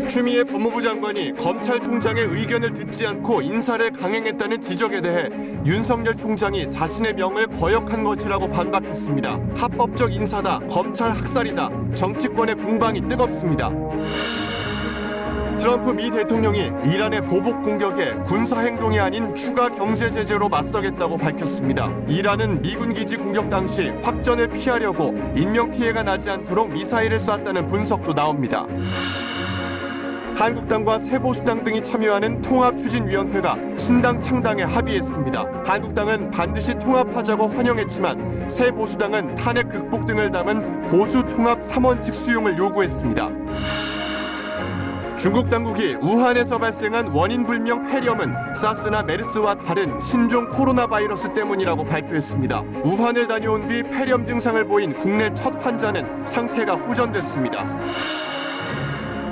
추미애 법무부 장관이 검찰총장의 의견을 듣지 않고 인사를 강행했다는 지적에 대해 윤석열 총장이 자신의 명을 거역한 것이라고 반박했습니다. 합법적 인사다, 검찰 학살이다, 정치권의 공방이 뜨겁습니다. 트럼프 미 대통령이 이란의 보복 공격에 군사행동이 아닌 추가 경제 제재로 맞서겠다고 밝혔습니다. 이란은 미군 기지 공격 당시 확전을 피하려고 인명피해가 나지 않도록 미사일을 쐈다는 분석도 나옵니다. 한국당과 새보수당 등이 참여하는 통합추진위원회가 신당 창당에 합의했습니다. 한국당은 반드시 통합하자고 환영했지만 새보수당은 탄핵 극복 등을 담은 보수통합 3원칙 수용을 요구했습니다. 중국 당국이 우한에서 발생한 원인불명 폐렴은 사스나 메르스와 다른 신종 코로나 바이러스 때문이라고 발표했습니다. 우한을 다녀온 뒤 폐렴 증상을 보인 국내 첫 환자는 상태가 호전됐습니다.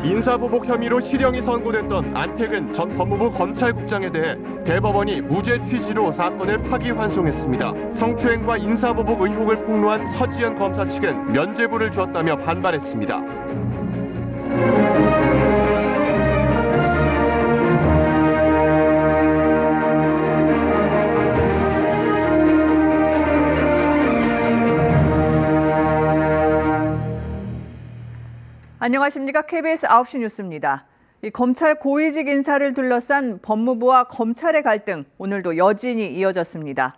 인사보복 혐의로 실형이 선고됐던 안택은 전 법무부 검찰국장에 대해 대법원이 무죄 취지로 사건을 파기환송했습니다. 성추행과 인사보복 의혹을 폭로한 서지현 검사 측은 면죄부를 주었다며 반발했습니다. 안녕하십니까. KBS 9시 뉴스입니다. 검찰 고위직 인사를 둘러싼 법무부와 검찰의 갈등, 오늘도 여진이 이어졌습니다.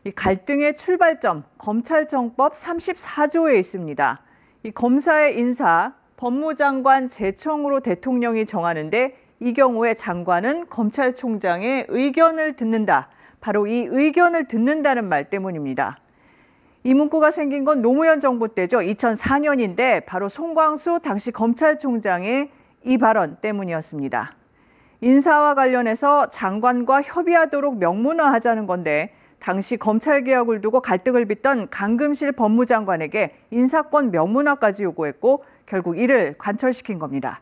이 갈등의 출발점, 검찰청법 34조에 있습니다. 이 검사의 인사, 법무장관 제청으로 대통령이 정하는데 이 경우에 장관은 검찰총장의 의견을 듣는다. 바로 이 의견을 듣는다는 말 때문입니다. 이 문구가 생긴 건 노무현 정부 때죠. 2004년인데 바로 송광수 당시 검찰총장의 이 발언 때문이었습니다. 인사와 관련해서 장관과 협의하도록 명문화하자는 건데 당시 검찰개혁을 두고 갈등을 빚던 강금실 법무장관에게 인사권 명문화까지 요구했고 결국 이를 관철시킨 겁니다.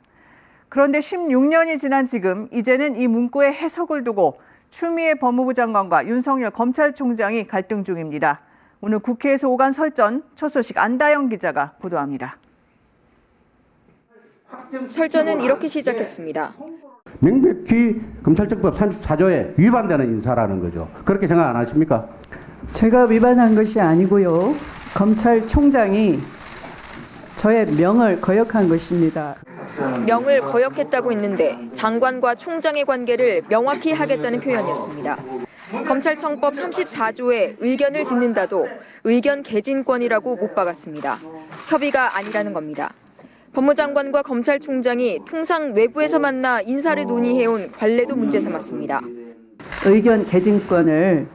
그런데 16년이 지난 지금 이제는 이 문구의 해석을 두고 추미애 법무부 장관과 윤석열 검찰총장이 갈등 중입니다. 오늘 국회에서 오간 설전, 첫 소식 안다영 기자가 보도합니다. 설전은 이렇게 시작했습니다. 명백히 검찰청법 34조에 위반되는 인사라는 거죠. 그렇게 생각 안 하십니까? 제가 위반한 것이 아니고요. 검찰총장이 저의 명을 거역한 것입니다. 명을 거역했다고 했는데 장관과 총장의 관계를 명확히 하겠다는 표현이었습니다. 검찰청법 34조에 의견을 듣는다도 의견 개진권이라고 못 박았습니다. 협의가 아니라는 겁니다. 법무장관과 검찰총장이 통상 외부에서 만나 인사를 논의해온 관례도 문제 삼았습니다. 의견 개진권을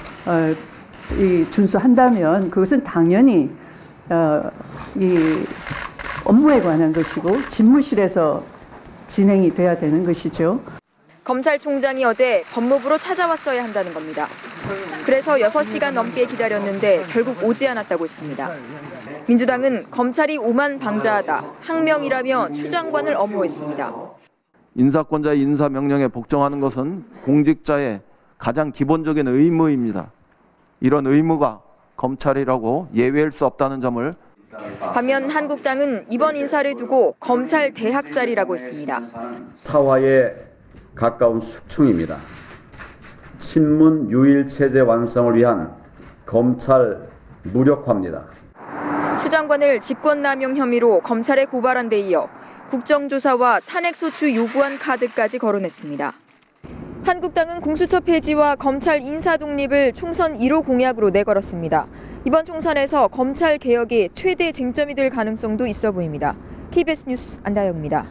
준수한다면 그것은 당연히 이 업무에 관한 것이고 집무실에서 진행이 돼야 되는 것이죠. 검찰총장이 어제 법무부로 찾아왔어야 한다는 겁니다. 그래서 6시간 넘게 기다렸는데 결국 오지 않았다고 했습니다. 민주당은 검찰이 오만 방자하다, 항명이라며 추 장관을 엄호했습니다. 인사권자의 인사명령에 복종하는 것은 공직자의 가장 기본적인 의무입니다. 이런 의무가 검찰이라고 예외할 수 없다는 점을 반면 한국당은 이번 인사를 두고 검찰 대학살이라고 했습니다. 타화에 가까운 숙충입니다. 친문 유일 체제 완성을 위한 검찰 무력화입니다. 추 장관을 직권남용 혐의로 검찰에 고발한 데 이어 국정조사와 탄핵소추 요구한 카드까지 거론했습니다. 한국당은 공수처 폐지와 검찰 인사 독립을 총선 1호 공약으로 내걸었습니다. 이번 총선에서 검찰 개혁이 최대 쟁점이 될 가능성도 있어 보입니다. KBS 뉴스 안다영입니다.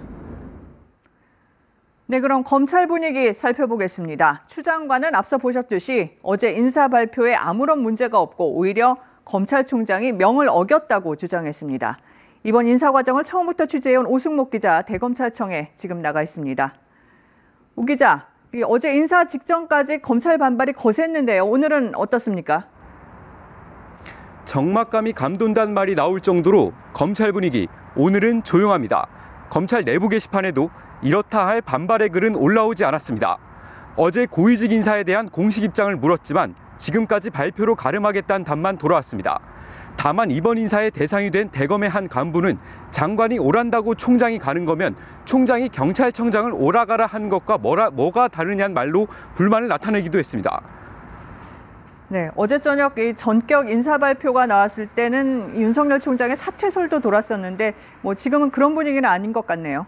네, 그럼 검찰 분위기 살펴보겠습니다. 추 장관은 앞서 보셨듯이 어제 인사 발표에 아무런 문제가 없고 오히려 검찰총장이 명을 어겼다고 주장했습니다. 이번 인사 과정을 처음부터 취재해온 오승목 기자 대검찰청에 지금 나가 있습니다. 오 기자, 어제 인사 직전까지 검찰 반발이 거셌는데요. 오늘은 어떻습니까? 적막감이 감돈다는 말이 나올 정도로 검찰 분위기 오늘은 조용합니다. 검찰 내부 게시판에도 이렇다 할 반발의 글은 올라오지 않았습니다. 어제 고위직 인사에 대한 공식 입장을 물었지만 지금까지 발표로 가름하겠다는 답만 돌아왔습니다. 다만 이번 인사의 대상이 된 대검의 한 간부는 장관이 오란다고 총장이 가는 거면 총장이 경찰청장을 오라가라 한 것과 뭐가 다르냐는 말로 불만을 나타내기도 했습니다. 네, 어제 저녁 이 전격 인사 발표가 나왔을 때는 윤석열 총장의 사퇴설도 돌았었는데 지금은 그런 분위기는 아닌 것 같네요.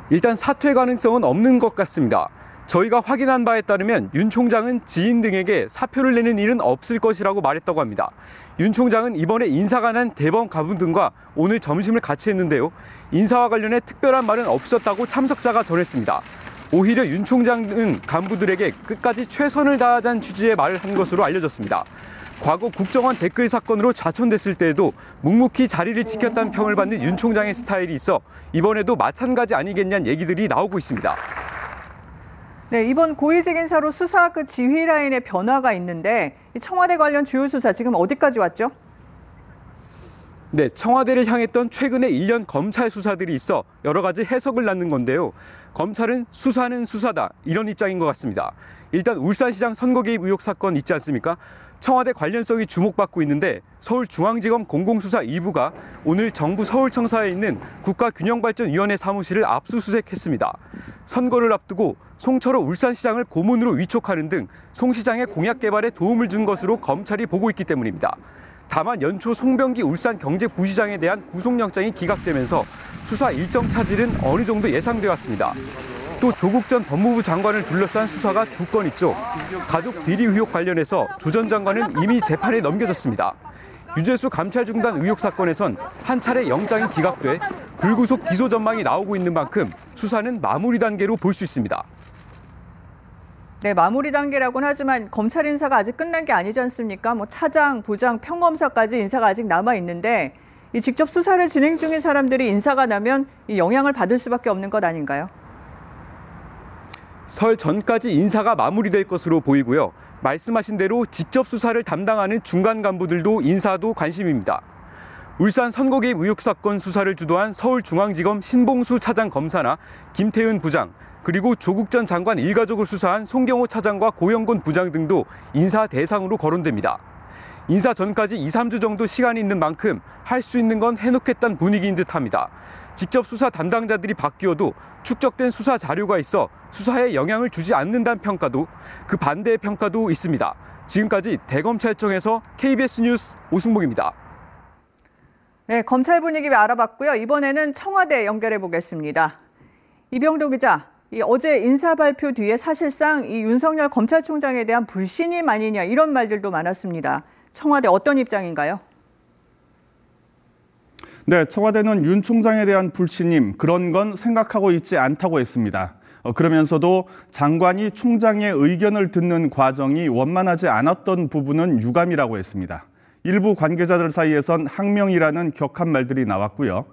일단 사퇴 가능성은 없는 것 같습니다. 저희가 확인한 바에 따르면 윤 총장은 지인 등에게 사표를 내는 일은 없을 것이라고 말했다고 합니다. 윤 총장은 이번에 인사가 난 대검 간부 등과 오늘 점심을 같이 했는데요. 인사와 관련해 특별한 말은 없었다고 참석자가 전했습니다. 오히려 윤 총장은 간부들에게 끝까지 최선을 다하자는 취지의 말을 한 것으로 알려졌습니다. 과거 국정원 댓글 사건으로 좌천됐을 때에도 묵묵히 자리를 지켰다는 평을 받는 윤 총장의 스타일이 있어 이번에도 마찬가지 아니겠냐는 얘기들이 나오고 있습니다. 네, 이번 고위직 인사로 수사 지휘 라인의 변화가 있는데 청와대 관련 주요 수사 지금 어디까지 왔죠? 네, 청와대를 향했던 최근의 1년 검찰 수사들이 있어 여러 가지 해석을 낳는 건데요. 검찰은 수사는 수사다 이런 입장인 것 같습니다. 일단 울산시장 선거 개입 의혹 사건 있지 않습니까? 청와대 관련성이 주목받고 있는데 서울중앙지검 공공수사 2부가 오늘 정부 서울청사에 있는 국가균형발전위원회 사무실을 압수수색했습니다. 선거를 앞두고 송철호 울산시장을 고문으로 위촉하는 등 송 시장의 공약 개발에 도움을 준 것으로 검찰이 보고 있기 때문입니다. 다만 연초 송병기 울산경제부시장에 대한 구속영장이 기각되면서 수사 일정 차질은 어느 정도 예상돼 왔습니다. 또 조국 전 법무부 장관을 둘러싼 수사가 2건 있죠. 가족 비리 의혹 관련해서 조 전 장관은 이미 재판에 넘겨졌습니다. 유재수 감찰 중단 의혹 사건에선 한 차례 영장이 기각돼 불구속 기소 전망이 나오고 있는 만큼 수사는 마무리 단계로 볼 수 있습니다. 네, 마무리 단계라고는 하지만 검찰 인사가 아직 끝난 게 아니지 않습니까? 차장, 부장, 평검사까지 인사가 아직 남아 있는데 이 직접 수사를 진행 중인 사람들이 인사가 나면 이 영향을 받을 수밖에 없는 것 아닌가요? 설 전까지 인사가 마무리될 것으로 보이고요. 말씀하신 대로 직접 수사를 담당하는 중간 간부들도 인사도 관심입니다. 울산 선거 개입 의혹 사건 수사를 주도한 서울중앙지검 신봉수 차장 검사나 김태은 부장, 그리고 조국 전 장관 일가족을 수사한 송경호 차장과 고영곤 부장 등도 인사 대상으로 거론됩니다. 인사 전까지 2, 3주 정도 시간이 있는 만큼 할 수 있는 건 해놓겠다는 분위기인 듯합니다. 직접 수사 담당자들이 바뀌어도 축적된 수사 자료가 있어 수사에 영향을 주지 않는다는 평가도, 그 반대의 평가도 있습니다. 지금까지 대검찰청에서 KBS 뉴스 오승복입니다. 네, 검찰 분위기 알아봤고요. 이번에는 청와대 연결해 보겠습니다. 이병도 기자, 어제 인사 발표 뒤에 사실상 이 윤석열 검찰총장에 대한 불신임 아니냐 이런 말들도 많았습니다. 청와대 어떤 입장인가요? 네, 청와대는 윤 총장에 대한 불신임 그런 건 생각하고 있지 않다고 했습니다. 그러면서도 장관이 총장의 의견을 듣는 과정이 원만하지 않았던 부분은 유감이라고 했습니다. 일부 관계자들 사이에선 항명이라는 격한 말들이 나왔고요.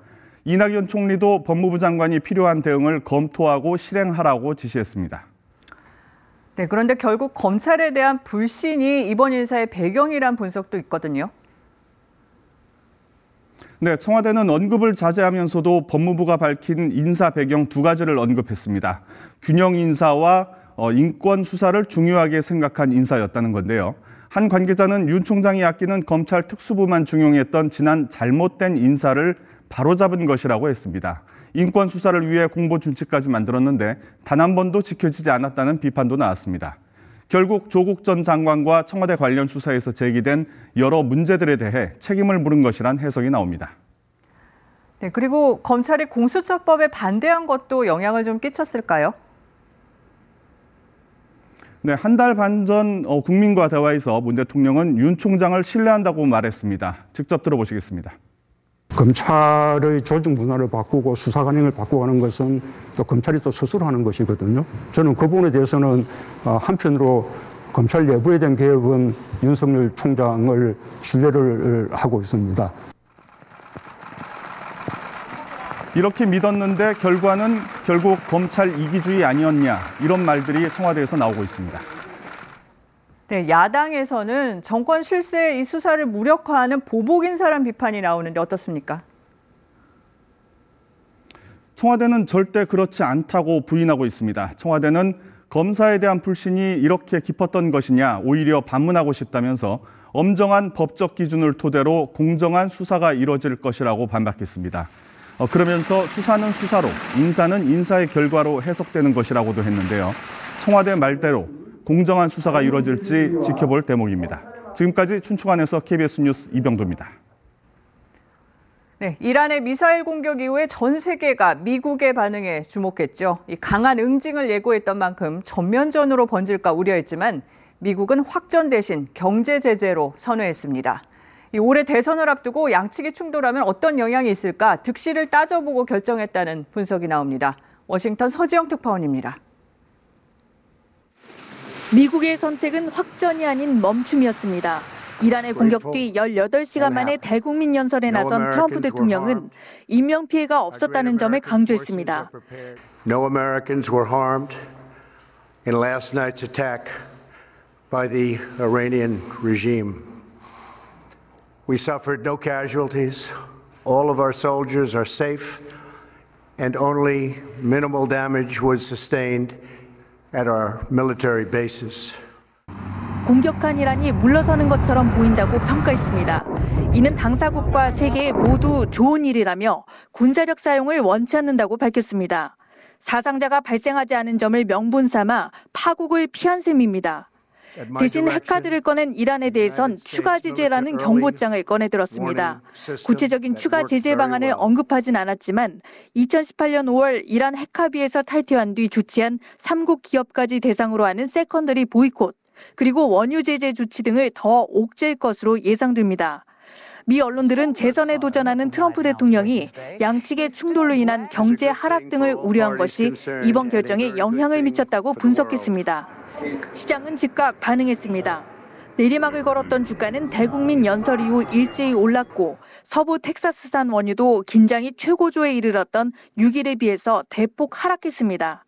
이낙연 총리도 법무부 장관이 필요한 대응을 검토하고 실행하라고 지시했습니다. 네, 그런데 결국 검찰에 대한 불신이 이번 인사의 배경이란 분석도 있거든요. 네, 청와대는 언급을 자제하면서도 법무부가 밝힌 인사 배경 2가지를 언급했습니다. 균형 인사와 인권 수사를 중요하게 생각한 인사였다는 건데요. 한 관계자는 윤 총장이 아끼는 검찰 특수부만 중용했던 지난 잘못된 인사를 바로잡은 것이라고 했습니다. 인권 수사를 위해 공보 준칙까지 만들었는데 단 한 번도 지켜지지 않았다는 비판도 나왔습니다. 결국 조국 전 장관과 청와대 관련 수사에서 제기된 여러 문제들에 대해 책임을 물은 것이란 해석이 나옵니다. 네, 그리고 검찰이 공수처법에 반대한 것도 영향을 좀 끼쳤을까요? 네, 한 달 반 전 국민과 대화에서 문 대통령은 윤 총장을 신뢰한다고 말했습니다. 직접 들어보시겠습니다. 검찰의 조직 문화를 바꾸고 수사 관행을 바꾸는 것은 또 검찰이 또 스스로 하는 것이거든요. 저는 그 부분에 대해서는 한편으로 검찰 내부에 대한 개혁은 윤석열 총장을 신뢰를 하고 있습니다. 이렇게 믿었는데 결과는 결국 검찰 이기주의 아니었냐 이런 말들이 청와대에서 나오고 있습니다. 네, 야당에서는 정권 실세의 이 수사를 무력화하는 보복 인사란 비판이 나오는데 어떻습니까? 청와대는 절대 그렇지 않다고 부인하고 있습니다. 청와대는 검사에 대한 불신이 이렇게 깊었던 것이냐 오히려 반문하고 싶다면서 엄정한 법적 기준을 토대로 공정한 수사가 이뤄질 것이라고 반박했습니다. 그러면서 수사는 수사로, 인사는 인사의 결과로 해석되는 것이라고도 했는데요. 청와대 말대로 공정한 수사가 이루어질지 지켜볼 대목입니다. 지금까지 춘추관에서 KBS 뉴스 이병도입니다. 네, 이란의 미사일 공격 이후에 전 세계가 미국의 반응에 주목했죠. 이 강한 응징을 예고했던 만큼 전면전으로 번질까 우려했지만 미국은 확전 대신 경제 제재로 선회했습니다. 올해 대선을 앞두고 양측이 충돌하면 어떤 영향이 있을까 득실을 따져보고 결정했다는 분석이 나옵니다. 워싱턴 서지영 특파원입니다. 미국의 선택은 확전이 아닌 멈춤이었습니다. 이란의 공격 뒤 18시간 만에 대국민 연설에 나선 트럼프 대통령은 인명피해가 없었다는 점을 강조했습니다. No Americans were harmed in last night's attack by the Iranian regime. We suffered no casualties. All of our soldiers are safe and only minimal damage was sustained at our military bases. 공격한 이란이 물러서는 것처럼 보인다고 평가했습니다. 이는 당사국과 세계에 모두 좋은 일이라며 군사력 사용을 원치 않는다고 밝혔습니다. 사상자가 발생하지 않은 점을 명분 삼아 파국을 피한 셈입니다. 대신 핵카드를 꺼낸 이란에 대해선 추가 제재라는 경고장을 꺼내들었습니다. 구체적인 추가 제재 방안을 언급하진 않았지만 2018년 5월 이란 핵합의에서 탈퇴한 뒤 조치한 3국 기업까지 대상으로 하는 세컨더리 보이콧, 그리고 원유 제재 조치 등을 더 옥죄일 것으로 예상됩니다. 미 언론들은 재선에 도전하는 트럼프 대통령이 양측의 충돌로 인한 경제 하락 등을 우려한 것이 이번 결정에 영향을 미쳤다고 분석했습니다. 시장은 즉각 반응했습니다. 내리막을 걸었던 주가는 대국민 연설 이후 일제히 올랐고 서부 텍사스산 원유도 긴장이 최고조에 이르렀던 6일에 비해서 대폭 하락했습니다.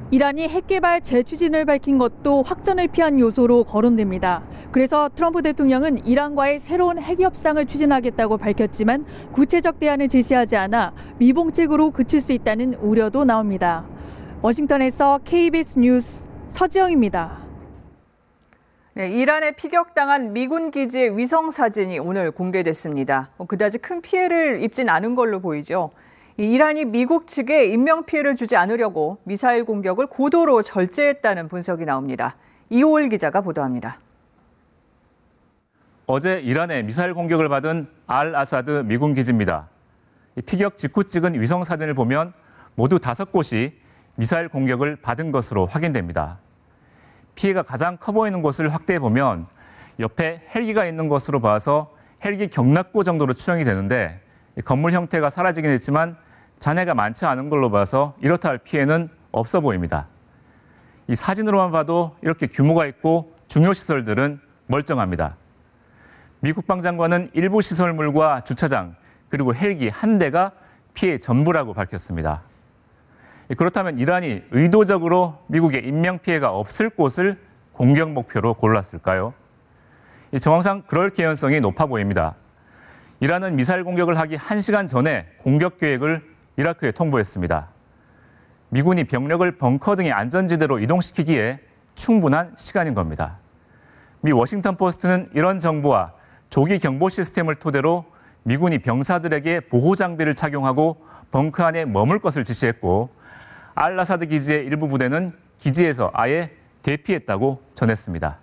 이란이 핵개발 재추진을 밝힌 것도 확전을 피한 요소로 거론됩니다. 그래서 트럼프 대통령은 이란과의 새로운 핵협상을 추진하겠다고 밝혔지만 구체적 대안을 제시하지 않아 미봉책으로 그칠 수 있다는 우려도 나옵니다. 워싱턴에서 KBS 뉴스 서지영입니다. 네, 이란에 피격당한 미군 기지의 위성 사진이 오늘 공개됐습니다. 그다지 큰 피해를 입진 않은 걸로 보이죠. 이란이 미국 측에 인명피해를 주지 않으려고 미사일 공격을 고도로 절제했다는 분석이 나옵니다. 이호일 기자가 보도합니다. 어제 이란의 미사일 공격을 받은 알 아사드 미군 기지입니다. 피격 직후 찍은 위성 사진을 보면 모두 5곳이 미사일 공격을 받은 것으로 확인됩니다. 피해가 가장 커 보이는 곳을 확대해 보면 옆에 헬기가 있는 것으로 봐서 헬기 경납고 정도로 추정이 되는데 건물 형태가 사라지긴 했지만 잔해가 많지 않은 걸로 봐서 이렇다 할 피해는 없어 보입니다. 이 사진으로만 봐도 이렇게 규모가 있고 중요 시설들은 멀쩡합니다. 미 국방장관은 일부 시설물과 주차장 그리고 헬기 한 대가 피해 전부라고 밝혔습니다. 그렇다면 이란이 의도적으로 미국에 인명피해가 없을 곳을 공격 목표로 골랐을까요? 정황상 그럴 개연성이 높아 보입니다. 이란은 미사일 공격을 하기 1시간 전에 공격 계획을 이라크에 통보했습니다. 미군이 병력을 벙커 등의 안전지대로 이동시키기에 충분한 시간인 겁니다. 미 워싱턴 포스트는 이런 정보와 조기 경보 시스템을 토대로 미군이 병사들에게 보호 장비를 착용하고 벙커 안에 머물 것을 지시했고 알 아사드 기지의 일부 부대는 기지에서 아예 대피했다고 전했습니다.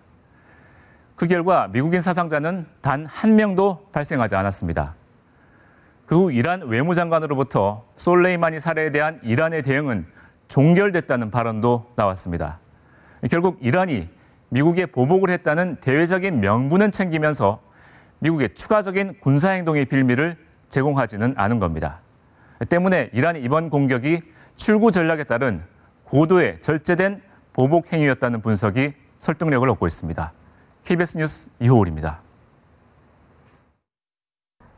그 결과 미국인 사상자는 단 한 명도 발생하지 않았습니다. 그 후 이란 외무장관으로부터 솔레이마니 살해에 대한 이란의 대응은 종결됐다는 발언도 나왔습니다. 결국 이란이 미국에 보복을 했다는 대외적인 명분은 챙기면서 미국의 추가적인 군사행동의 빌미를 제공하지는 않은 겁니다. 때문에 이란의 이번 공격이 출구 전략에 따른 고도의 절제된 보복 행위였다는 분석이 설득력을 얻고 있습니다. KBS 뉴스 이호울입니다.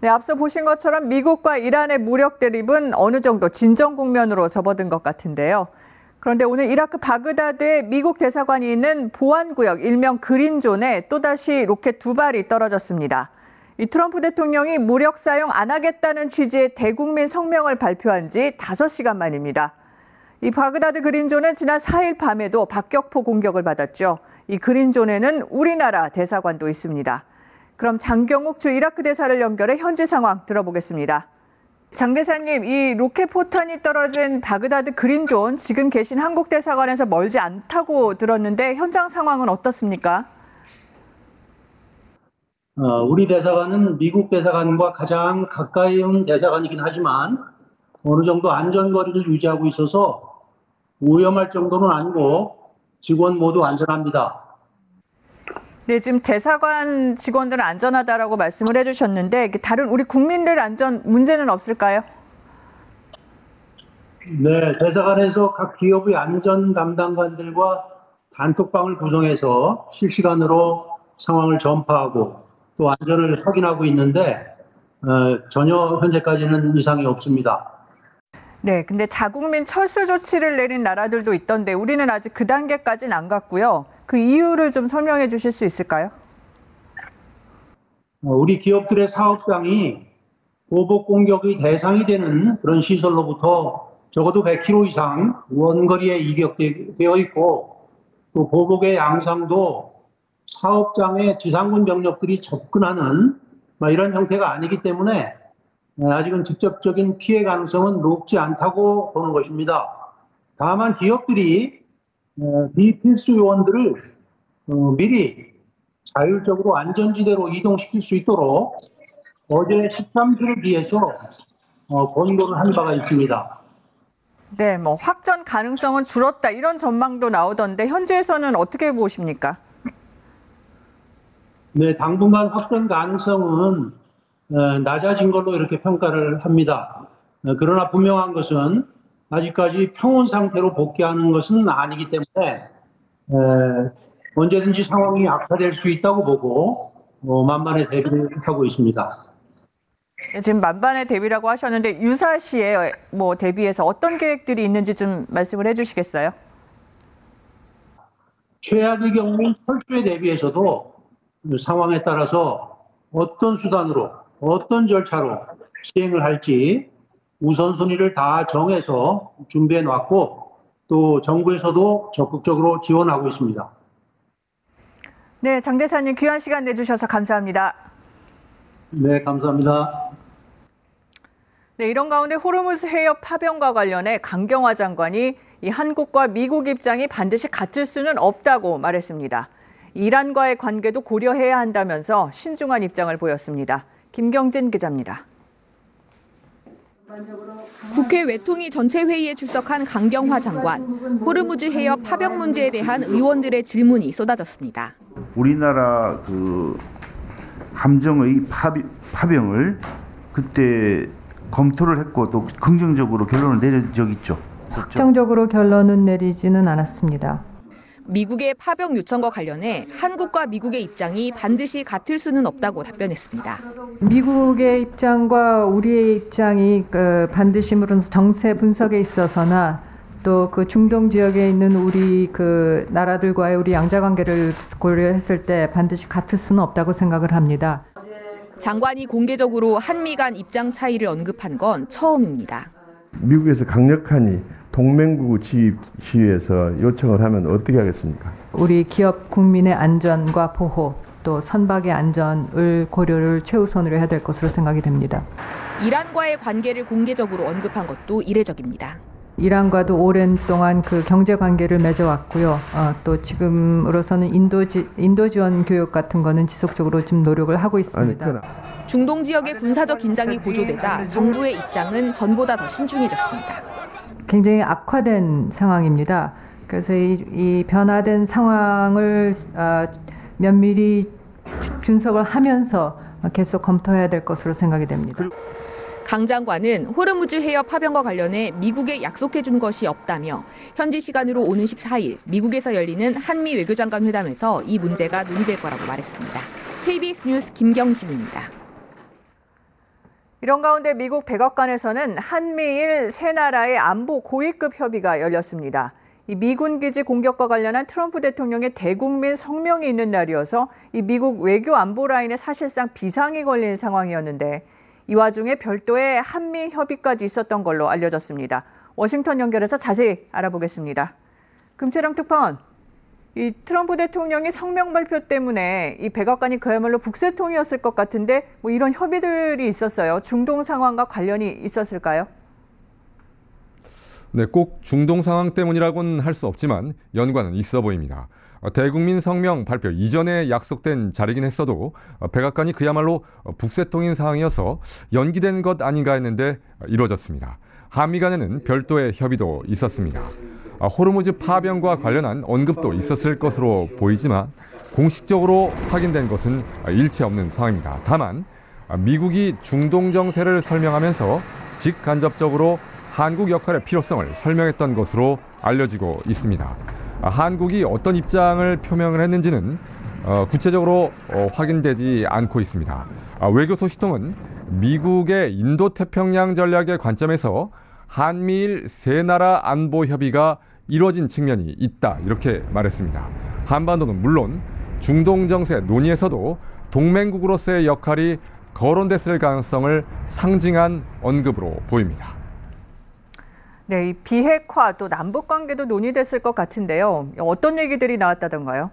네, 앞서 보신 것처럼 미국과 이란의 무력 대립은 어느 정도 진정 국면으로 접어든 것 같은데요. 그런데 오늘 이라크 바그다드에 미국 대사관이 있는 보안구역 일명 그린존에 또다시 로켓 2발이 떨어졌습니다. 이 트럼프 대통령이 무력 사용 안 하겠다는 취지의 대국민 성명을 발표한 지 5시간 만입니다. 이 바그다드 그린존은 지난 4일 밤에도 박격포 공격을 받았죠. 이 그린존에는 우리나라 대사관도 있습니다. 그럼 장경욱 주 이라크 대사를 연결해 현지 상황 들어보겠습니다. 장 대사님, 이 로켓 포탄이 떨어진 바그다드 그린존 지금 계신 한국 대사관에서 멀지 않다고 들었는데 현장 상황은 어떻습니까? 우리 대사관은 미국 대사관과 가장 가까이 온 대사관이긴 하지만 어느 정도 안전거리를 유지하고 있어서 위험할 정도는 아니고 직원 모두 안전합니다. 네, 지금 대사관 직원들은 안전하다라고 말씀을 해주셨는데 다른 우리 국민들 안전 문제는 없을까요? 네, 대사관에서 각 기업의 안전 담당관들과 단톡방을 구성해서 실시간으로 상황을 전파하고 또 안전을 확인하고 있는데 전혀 현재까지는 이상이 없습니다. 네, 근데 자국민 철수 조치를 내린 나라들도 있던데 우리는 아직 그 단계까지는 안 갔고요. 그 이유를 좀 설명해 주실 수 있을까요? 우리 기업들의 사업장이 보복 공격의 대상이 되는 그런 시설로부터 적어도 100km 이상 원거리에 이격되어 있고 또 보복의 양상도 사업장에 지상군 병력들이 접근하는 이런 형태가 아니기 때문에 아직은 직접적인 피해 가능성은 높지 않다고 보는 것입니다. 다만 기업들이 비필수 요원들을 미리 자율적으로 안전지대로 이동시킬 수 있도록 어제 13주를 비해서 권고를 한 바가 있습니다. 네, 확전 가능성은 줄었다 이런 전망도 나오던데 현지에서는 어떻게 보십니까? 네, 당분간 확전 가능성은 낮아진 걸로 이렇게 평가를 합니다. 그러나 분명한 것은 아직까지 평온 상태로 복귀하는 것은 아니기 때문에 언제든지 상황이 악화될 수 있다고 보고 만반의 대비를 하고 있습니다. 네, 지금 만반의 대비라고 하셨는데 유사시에 대비해서 어떤 계획들이 있는지 좀 말씀을 해주시겠어요? 최악의 경우는 철수에 대비해서도 상황에 따라서 어떤 수단으로 어떤 절차로 시행을 할지 우선순위를 다 정해서 준비해 놨고 또 정부에서도 적극적으로 지원하고 있습니다. 네, 장 대사님 귀한 시간 내주셔서 감사합니다. 네, 감사합니다. 네, 이런 가운데 호르무즈 해협 파병과 관련해 강경화 장관이 이 한국과 미국 입장이 반드시 같을 수는 없다고 말했습니다. 이란과의 관계도 고려해야 한다면서 신중한 입장을 보였습니다. 김경진 기자입니다. 국회 외통위 전체 회의에 출석한 강경화 장관. 호르무즈 해협 파병 문제에 대한 의원들의 질문이 쏟아졌습니다. 우리나라 함정의 파병을 그때 검토를 했고 또 긍정적으로 결론을 내린 적 있죠. 확정적으로 결론은 내리지는 않았습니다. 미국의 파병 요청과 관련해 한국과 미국의 입장이 반드시 같을 수는 없다고 답변했습니다. 미국의 입장과 우리의 입장이 반드시 물론 정세 분석에 있어서나 또 그 중동 지역에 있는 우리 나라들과의 우리 양자 관계를 고려했을 때 반드시 같을 수는 없다고 생각을 합니다. 장관이 공개적으로 한미 간 입장 차이를 언급한 건 처음입니다. 미국에서 강력하니 동맹국 지휘 시위에서 요청을 하면 어떻게 하겠습니까? 우리 기업 국민의 안전과 보호 또 선박의 안전을 고려를 최우선으로 해야 될 것으로 생각이 됩니다. 이란과의 관계를 공개적으로 언급한 것도 이례적입니다. 이란과도 오랜 동안 경제 관계를 맺어왔고요. 또 지금으로서는 인도 지원 교육 같은 거는 지속적으로 좀 노력을 하고 있습니다. 중동 지역의 군사적 긴장이 고조되자 정부의 입장은 전보다 더 신중해졌습니다. 굉장히 악화된 상황입니다. 그래서 이 변화된 상황을 면밀히 분석을 하면서 계속 검토해야 될 것으로 생각이 됩니다. 강 장관은 호르무즈 해협 파병과 관련해 미국에 약속해준 것이 없다며 현지 시간으로 오는 14일 미국에서 열리는 한미 외교장관 회담에서 이 문제가 논의될 거라고 말했습니다. KBS 뉴스 김경진입니다. 이런 가운데 미국 백악관에서는 한미일 세 나라의 안보 고위급 협의가 열렸습니다. 이 미군 기지 공격과 관련한 트럼프 대통령의 대국민 성명이 있는 날이어서 이 미국 외교 안보 라인에 사실상 비상이 걸린 상황이었는데 이 와중에 별도의 한미 협의까지 있었던 걸로 알려졌습니다. 워싱턴 연결해서 자세히 알아보겠습니다. 금채령 특파원. 이 트럼프 대통령이 성명 발표 때문에 이 백악관이 그야말로 북새통이었을 것 같은데 뭐 이런 협의들이 있었어요. 중동 상황과 관련이 있었을까요? 네, 꼭 중동 상황 때문이라고는 할 수 없지만 연관은 있어 보입니다. 대국민 성명 발표 이전에 약속된 자리긴 했어도 백악관이 그야말로 북새통인 상황이어서 연기된 것 아닌가 했는데 이루어졌습니다. 한미 간에는 별도의 협의도 있었습니다. 호르무즈 파병과 관련한 언급도 있었을 것으로 보이지만 공식적으로 확인된 것은 일체 없는 상황입니다. 다만 미국이 중동 정세를 설명하면서 직간접적으로 한국 역할의 필요성을 설명했던 것으로 알려지고 있습니다. 한국이 어떤 입장을 표명을 했는지는 구체적으로 확인되지 않고 있습니다. 외교 소식통은 미국의 인도태평양 전략의 관점에서 한미일 세 나라 안보 협의가 이루어진 측면이 있다 이렇게 말했습니다. 한반도는 물론 중동 정세 논의에서도 동맹국으로서의 역할이 거론됐을 가능성을 상징한 언급으로 보입니다. 네, 이 비핵화 또 남북 관계도 논의됐을 것 같은데요. 어떤 얘기들이 나왔다던가요?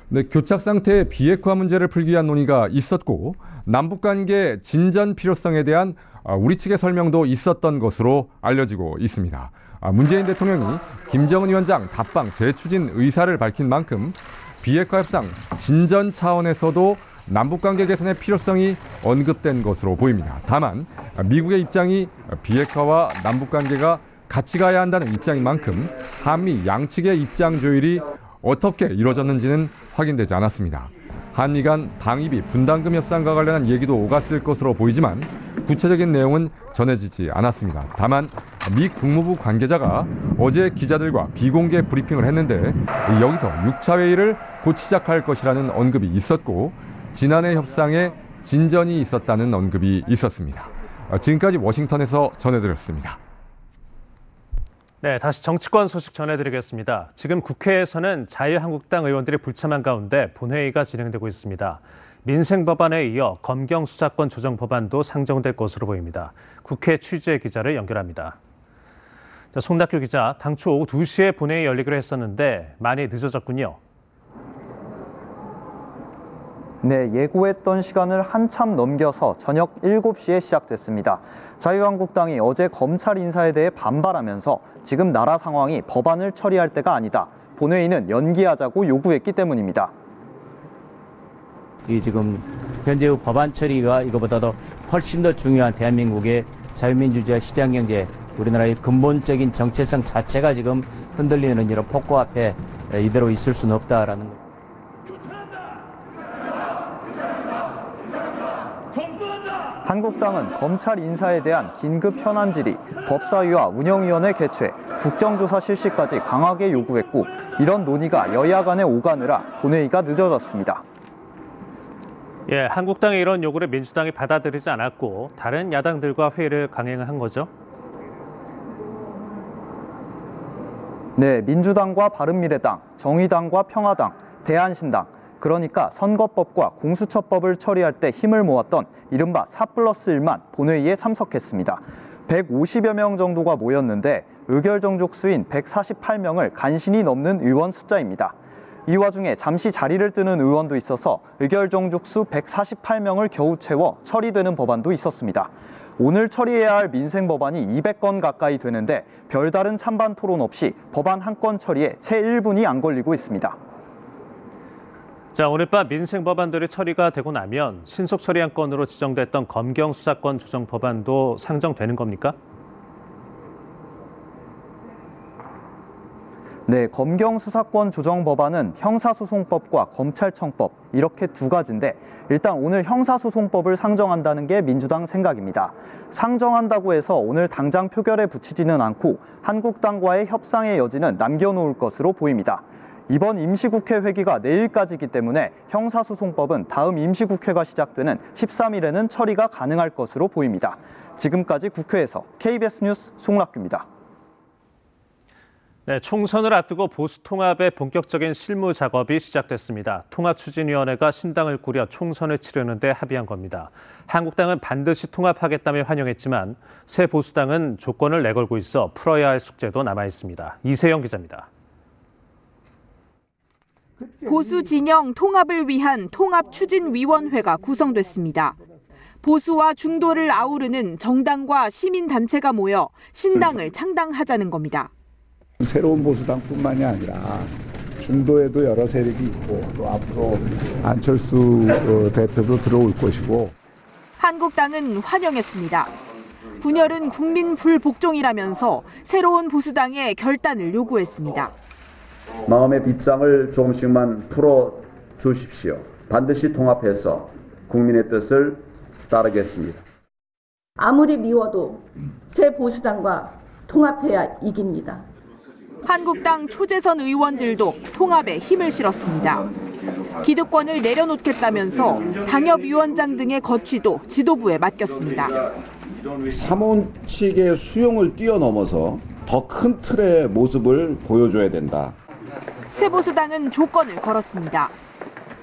네, 교착 상태의 비핵화 문제를 풀기 위한 논의가 있었고 남북 관계 진전 필요성에 대한 우리 측의 설명도 있었던 것으로 알려지고 있습니다. 문재인 대통령이 김정은 위원장 답방 재추진 의사를 밝힌 만큼 비핵화 협상 진전 차원에서도 남북관계 개선의 필요성이 언급된 것으로 보입니다. 다만 미국의 입장이 비핵화와 남북관계가 같이 가야 한다는 입장인 만큼 한미 양측의 입장 조율이 어떻게 이루어졌는지는 확인되지 않았습니다. 한미 간 방위비 분담금 협상과 관련한 얘기도 오갔을 것으로 보이지만 구체적인 내용은 전해지지 않았습니다. 다만 미 국무부 관계자가 어제 기자들과 비공개 브리핑을 했는데 여기서 6차 회의를 곧 시작할 것이라는 언급이 있었고 지난해 협상에 진전이 있었다는 언급이 있었습니다. 지금까지 워싱턴에서 전해드렸습니다. 네, 다시 정치권 소식 전해드리겠습니다. 지금 국회에서는 자유한국당 의원들이 불참한 가운데 본회의가 진행되고 있습니다. 민생법안에 이어 검경수사권 조정 법안도 상정될 것으로 보입니다. 국회 취재 기자를 연결합니다. 송낙규 기자, 당초 오후 2시에 본회의 열리기로 했었는데 많이 늦어졌군요. 네, 예고했던 시간을 한참 넘겨서 저녁 7시에 시작됐습니다. 자유한국당이 어제 검찰 인사에 대해 반발하면서 지금 나라 상황이 법안을 처리할 때가 아니다. 본회의는 연기하자고 요구했기 때문입니다. 이 지금 현재의 법안 처리가 이거보다도 훨씬 더 중요한 대한민국의 자유민주주의와 시장경제, 우리나라의 근본적인 정체성 자체가 지금 흔들리는 이런 폭거 앞에 이대로 있을 수는 없다라는 것. 한국당은 검찰 인사에 대한 긴급 현안 질의, 법사위와 운영위원회 개최, 국정조사 실시까지 강하게 요구했고 이런 논의가 여야 간에 오가느라 본회의가 늦어졌습니다. 예, 한국당의 이런 요구를 민주당이 받아들이지 않았고 다른 야당들과 회의를 강행한 거죠? 네, 민주당과 바른미래당, 정의당과 평화당, 대한신당, 그러니까 선거법과 공수처법을 처리할 때 힘을 모았던 이른바 4+1만 본회의에 참석했습니다. 150여 명 정도가 모였는데 의결정족수인 148명을 간신히 넘는 의원 숫자입니다. 이 와중에 잠시 자리를 뜨는 의원도 있어서 의결정족수 148명을 겨우 채워 처리되는 법안도 있었습니다. 오늘 처리해야 할 민생 법안이 200건 가까이 되는데 별다른 찬반 토론 없이 법안 한 건 처리에 채 1분이 안 걸리고 있습니다. 자, 오늘 밤 민생 법안들이 처리가 되고 나면 신속 처리한 건으로 지정됐던 검경 수사권 조정 법안도 상정되는 겁니까? 네, 검경 수사권 조정 법안은 형사소송법과 검찰청법 이렇게 두 가지인데 일단 오늘 형사소송법을 상정한다는 게 민주당 생각입니다. 상정한다고 해서 오늘 당장 표결에 붙이지는 않고 한국당과의 협상의 여지는 남겨놓을 것으로 보입니다. 이번 임시국회 회기가 내일까지이기 때문에 형사소송법은 다음 임시국회가 시작되는 13일에는 처리가 가능할 것으로 보입니다. 지금까지 국회에서 KBS 뉴스 송낙규입니다. 네, 총선을 앞두고 보수 통합의 본격적인 실무 작업이 시작됐습니다. 통합추진위원회가 신당을 꾸려 총선을 치르는 데 합의한 겁니다. 한국당은 반드시 통합하겠다며 환영했지만 새 보수당은 조건을 내걸고 있어 풀어야 할 숙제도 남아 있습니다. 이세영 기자입니다. 보수 진영 통합을 위한 통합추진위원회가 구성됐습니다. 보수와 중도를 아우르는 정당과 시민단체가 모여 신당을 창당하자는 겁니다. 새로운 보수당뿐만이 아니라 중도에도 여러 세력이 있고 또 앞으로 안철수 대표도 들어올 것이고. 한국당은 환영했습니다. 분열은 국민 불복종이라면서 새로운 보수당의 결단을 요구했습니다. 마음의 빗장을 조금씩만 풀어주십시오. 반드시 통합해서 국민의 뜻을 따르겠습니다. 아무리 미워도 새 보수당과 통합해야 이깁니다. 한국당 초재선 의원들도 통합에 힘을 실었습니다. 기득권을 내려놓겠다면서 당협위원장 등의 거취도 지도부에 맡겼습니다. 삼원칙의 수용을 뛰어넘어서 더 큰 틀의 모습을 보여줘야 된다. 새보수당은 조건을 걸었습니다.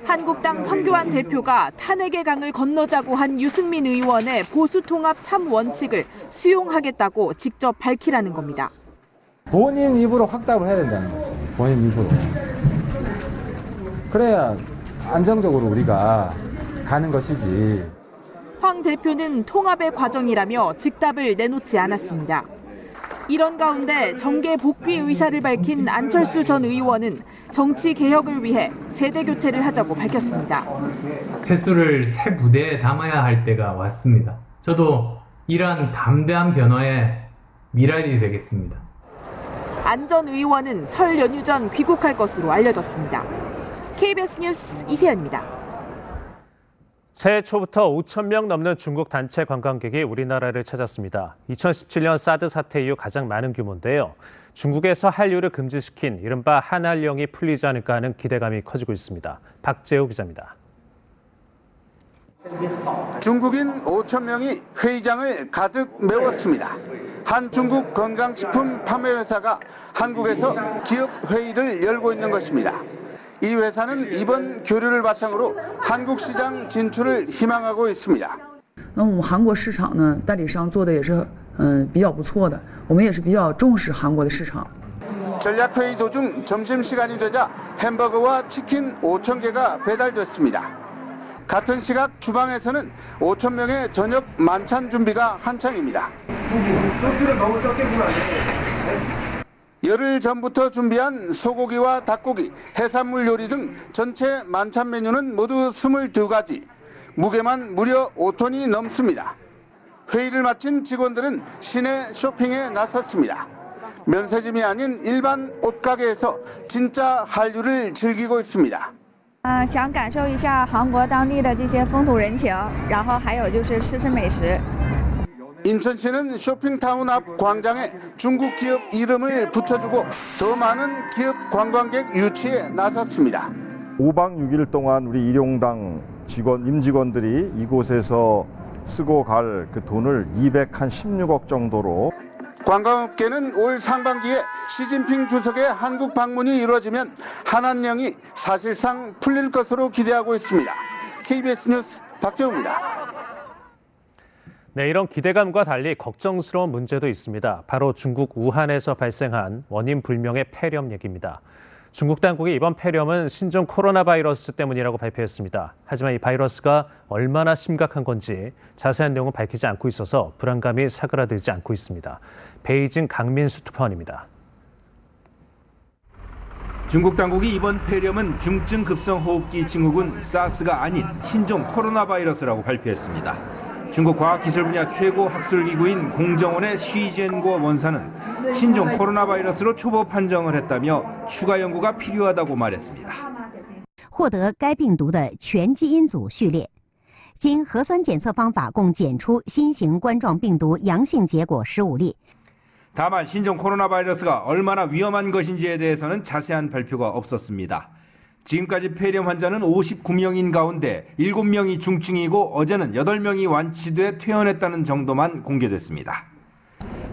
한국당 황교안 대표가 탄핵의 강을 건너자고 한 유승민 의원의 보수통합 3원칙을 수용하겠다고 직접 밝히라는 겁니다. 본인 입으로 확답을 해야 된다는 거죠. 본인 입으로. 그래야 안정적으로 우리가 가는 것이지. 황 대표는 통합의 과정이라며 즉답을 내놓지 않았습니다. 이런 가운데 정계 복귀 의사를 밝힌 안철수 전 의원은 정치 개혁을 위해 세대 교체를 하자고 밝혔습니다. 태수를 새 무대에 담아야 할 때가 왔습니다. 저도 이러한 담대한 변화의 미랄이 되겠습니다. 안 전 의원은 설 연휴 전 귀국할 것으로 알려졌습니다. KBS 뉴스 이세연입니다. 새해 초부터 5,000명 넘는 중국 단체 관광객이 우리나라를 찾았습니다. 2017년 사드 사태 이후 가장 많은 규모인데요. 중국에서 한류를 금지시킨 이른바 한한령이 풀리지 않을까 하는 기대감이 커지고 있습니다. 박재호 기자입니다. 중국인 5,000명이 회의장을 가득 메웠습니다. 한 중국 건강식품 판매회사가 한국에서 기업 회의를 열고 있는 것입니다. 이 회사는 이번 교류를 바탕으로 한국 시장 진출을 희망하고 있습니다. 我们韩国市场呢，代理商做的也是比较不错的，我们也是比较重视韩国的市场。 전략회의 도중 점심시간이 되자 햄버거와 치킨 5,000개가 배달됐습니다. 같은 시각 주방에서는 5,000명의 저녁 만찬 준비가 한창입니다. 소스를 너무 적게 부으면 안 돼요. 열흘 전부터 준비한 소고기와 닭고기, 해산물 요리 등 전체 만찬 메뉴는 모두 22가지. 무게만 무려 5톤이 넘습니다. 회의를 마친 직원들은 시내 쇼핑에 나섰습니다. 면세점이 아닌 일반 옷가게에서 진짜 한류를 즐기고 있습니다. 想感受一下韩国当地的这些风土人情，然后还有就是吃吃美食。 인천시는 쇼핑타운 앞 광장에 중국 기업 이름을 붙여주고 더 많은 기업 관광객 유치에 나섰습니다. 5박 6일 동안 우리 일용당 임직원들이 이곳에서 쓰고 갈 그 돈을 216억 정도로. 관광업계는 올 상반기에 시진핑 주석의 한국 방문이 이루어지면 한한령이 사실상 풀릴 것으로 기대하고 있습니다. KBS 뉴스 박재우입니다. 네, 이런 기대감과 달리 걱정스러운 문제도 있습니다. 바로 중국 우한에서 발생한 원인 불명의 폐렴 얘기입니다. 중국 당국이 이번 폐렴은 신종 코로나 바이러스 때문이라고 발표했습니다. 하지만 이 바이러스가 얼마나 심각한 건지 자세한 내용은 밝히지 않고 있어서 불안감이 사그라들지 않고 있습니다. 베이징 강민수 특파원입니다. 중국 당국이 이번 폐렴은 중증 급성 호흡기 증후군 사스가 아닌 신종 코로나 바이러스라고 발표했습니다. 중국 과학기술 분야 최고 학술기구인 공정원의 쉬지엔고 원사는 신종 코로나 바이러스로 초보 판정을 했다며 추가 연구가 필요하다고 말했습니다. 获得该病毒的全基因组序列，经核酸检测方法共检出新型冠状病毒阳性结果15例。 다만 신종 코로나 바이러스가 얼마나 위험한 것인지에 대해서는 자세한 발표가 없었습니다. 지금까지 폐렴 환자는 59명인 가운데 7명이 중증이고 어제는 8명이 완치돼 퇴원했다는 정도만 공개됐습니다.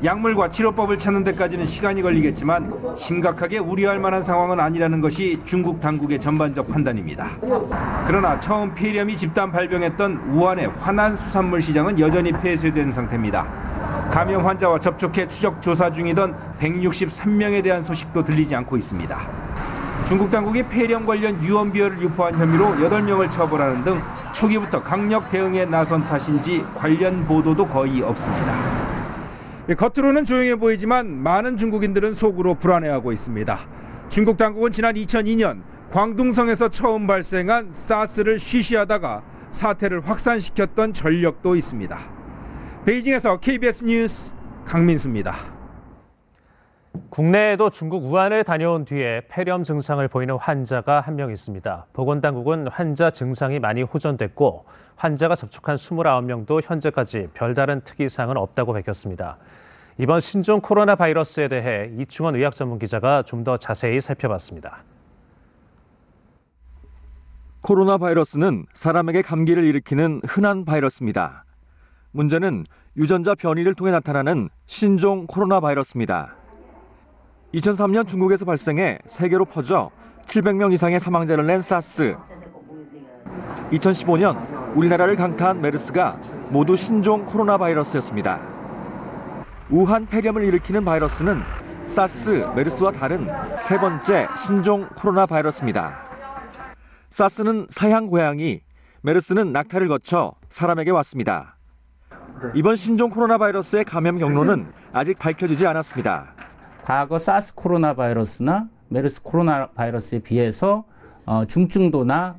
약물과 치료법을 찾는 데까지는 시간이 걸리겠지만 심각하게 우려할 만한 상황은 아니라는 것이 중국 당국의 전반적 판단입니다. 그러나 처음 폐렴이 집단 발병했던 우한의 화난 수산물 시장은 여전히 폐쇄된 상태입니다. 감염 환자와 접촉해 추적 조사 중이던 163명에 대한 소식도 들리지 않고 있습니다. 중국 당국이 폐렴 관련 유언비어를 유포한 혐의로 8명을 처벌하는 등 초기부터 강력 대응에 나선 탓인지 관련 보도도 거의 없습니다. 겉으로는 조용해 보이지만 많은 중국인들은 속으로 불안해하고 있습니다. 중국 당국은 지난 2002년 광둥성에서 처음 발생한 사스를 쉬쉬하다가 사태를 확산시켰던 전력도 있습니다. 베이징에서 KBS 뉴스 강민수입니다. 국내에도 중국 우한을 다녀온 뒤에 폐렴 증상을 보이는 환자가 한 명 있습니다. 보건당국은 환자 증상이 많이 호전됐고 환자가 접촉한 29명도 현재까지 별다른 특이사항은 없다고 밝혔습니다. 이번 신종 코로나 바이러스에 대해 이충원 의학 전문 기자가 좀 더 자세히 살펴봤습니다. 코로나 바이러스는 사람에게 감기를 일으키는 흔한 바이러스입니다. 문제는 유전자 변이를 통해 나타나는 신종 코로나 바이러스입니다. 2003년 중국에서 발생해 세계로 퍼져 700명 이상의 사망자를 낸 사스. 2015년 우리나라를 강타한 메르스가 모두 신종 코로나 바이러스였습니다. 우한 폐렴을 일으키는 바이러스는 사스, 메르스와 다른 세 번째 신종 코로나 바이러스입니다. 사스는 사양 고양이, 메르스는 낙타를 거쳐 사람에게 왔습니다. 이번 신종 코로나 바이러스의 감염 경로는 아직 밝혀지지 않았습니다. 과거 사스 코로나 바이러스나 메르스 코로나 바이러스에 비해서 중증도나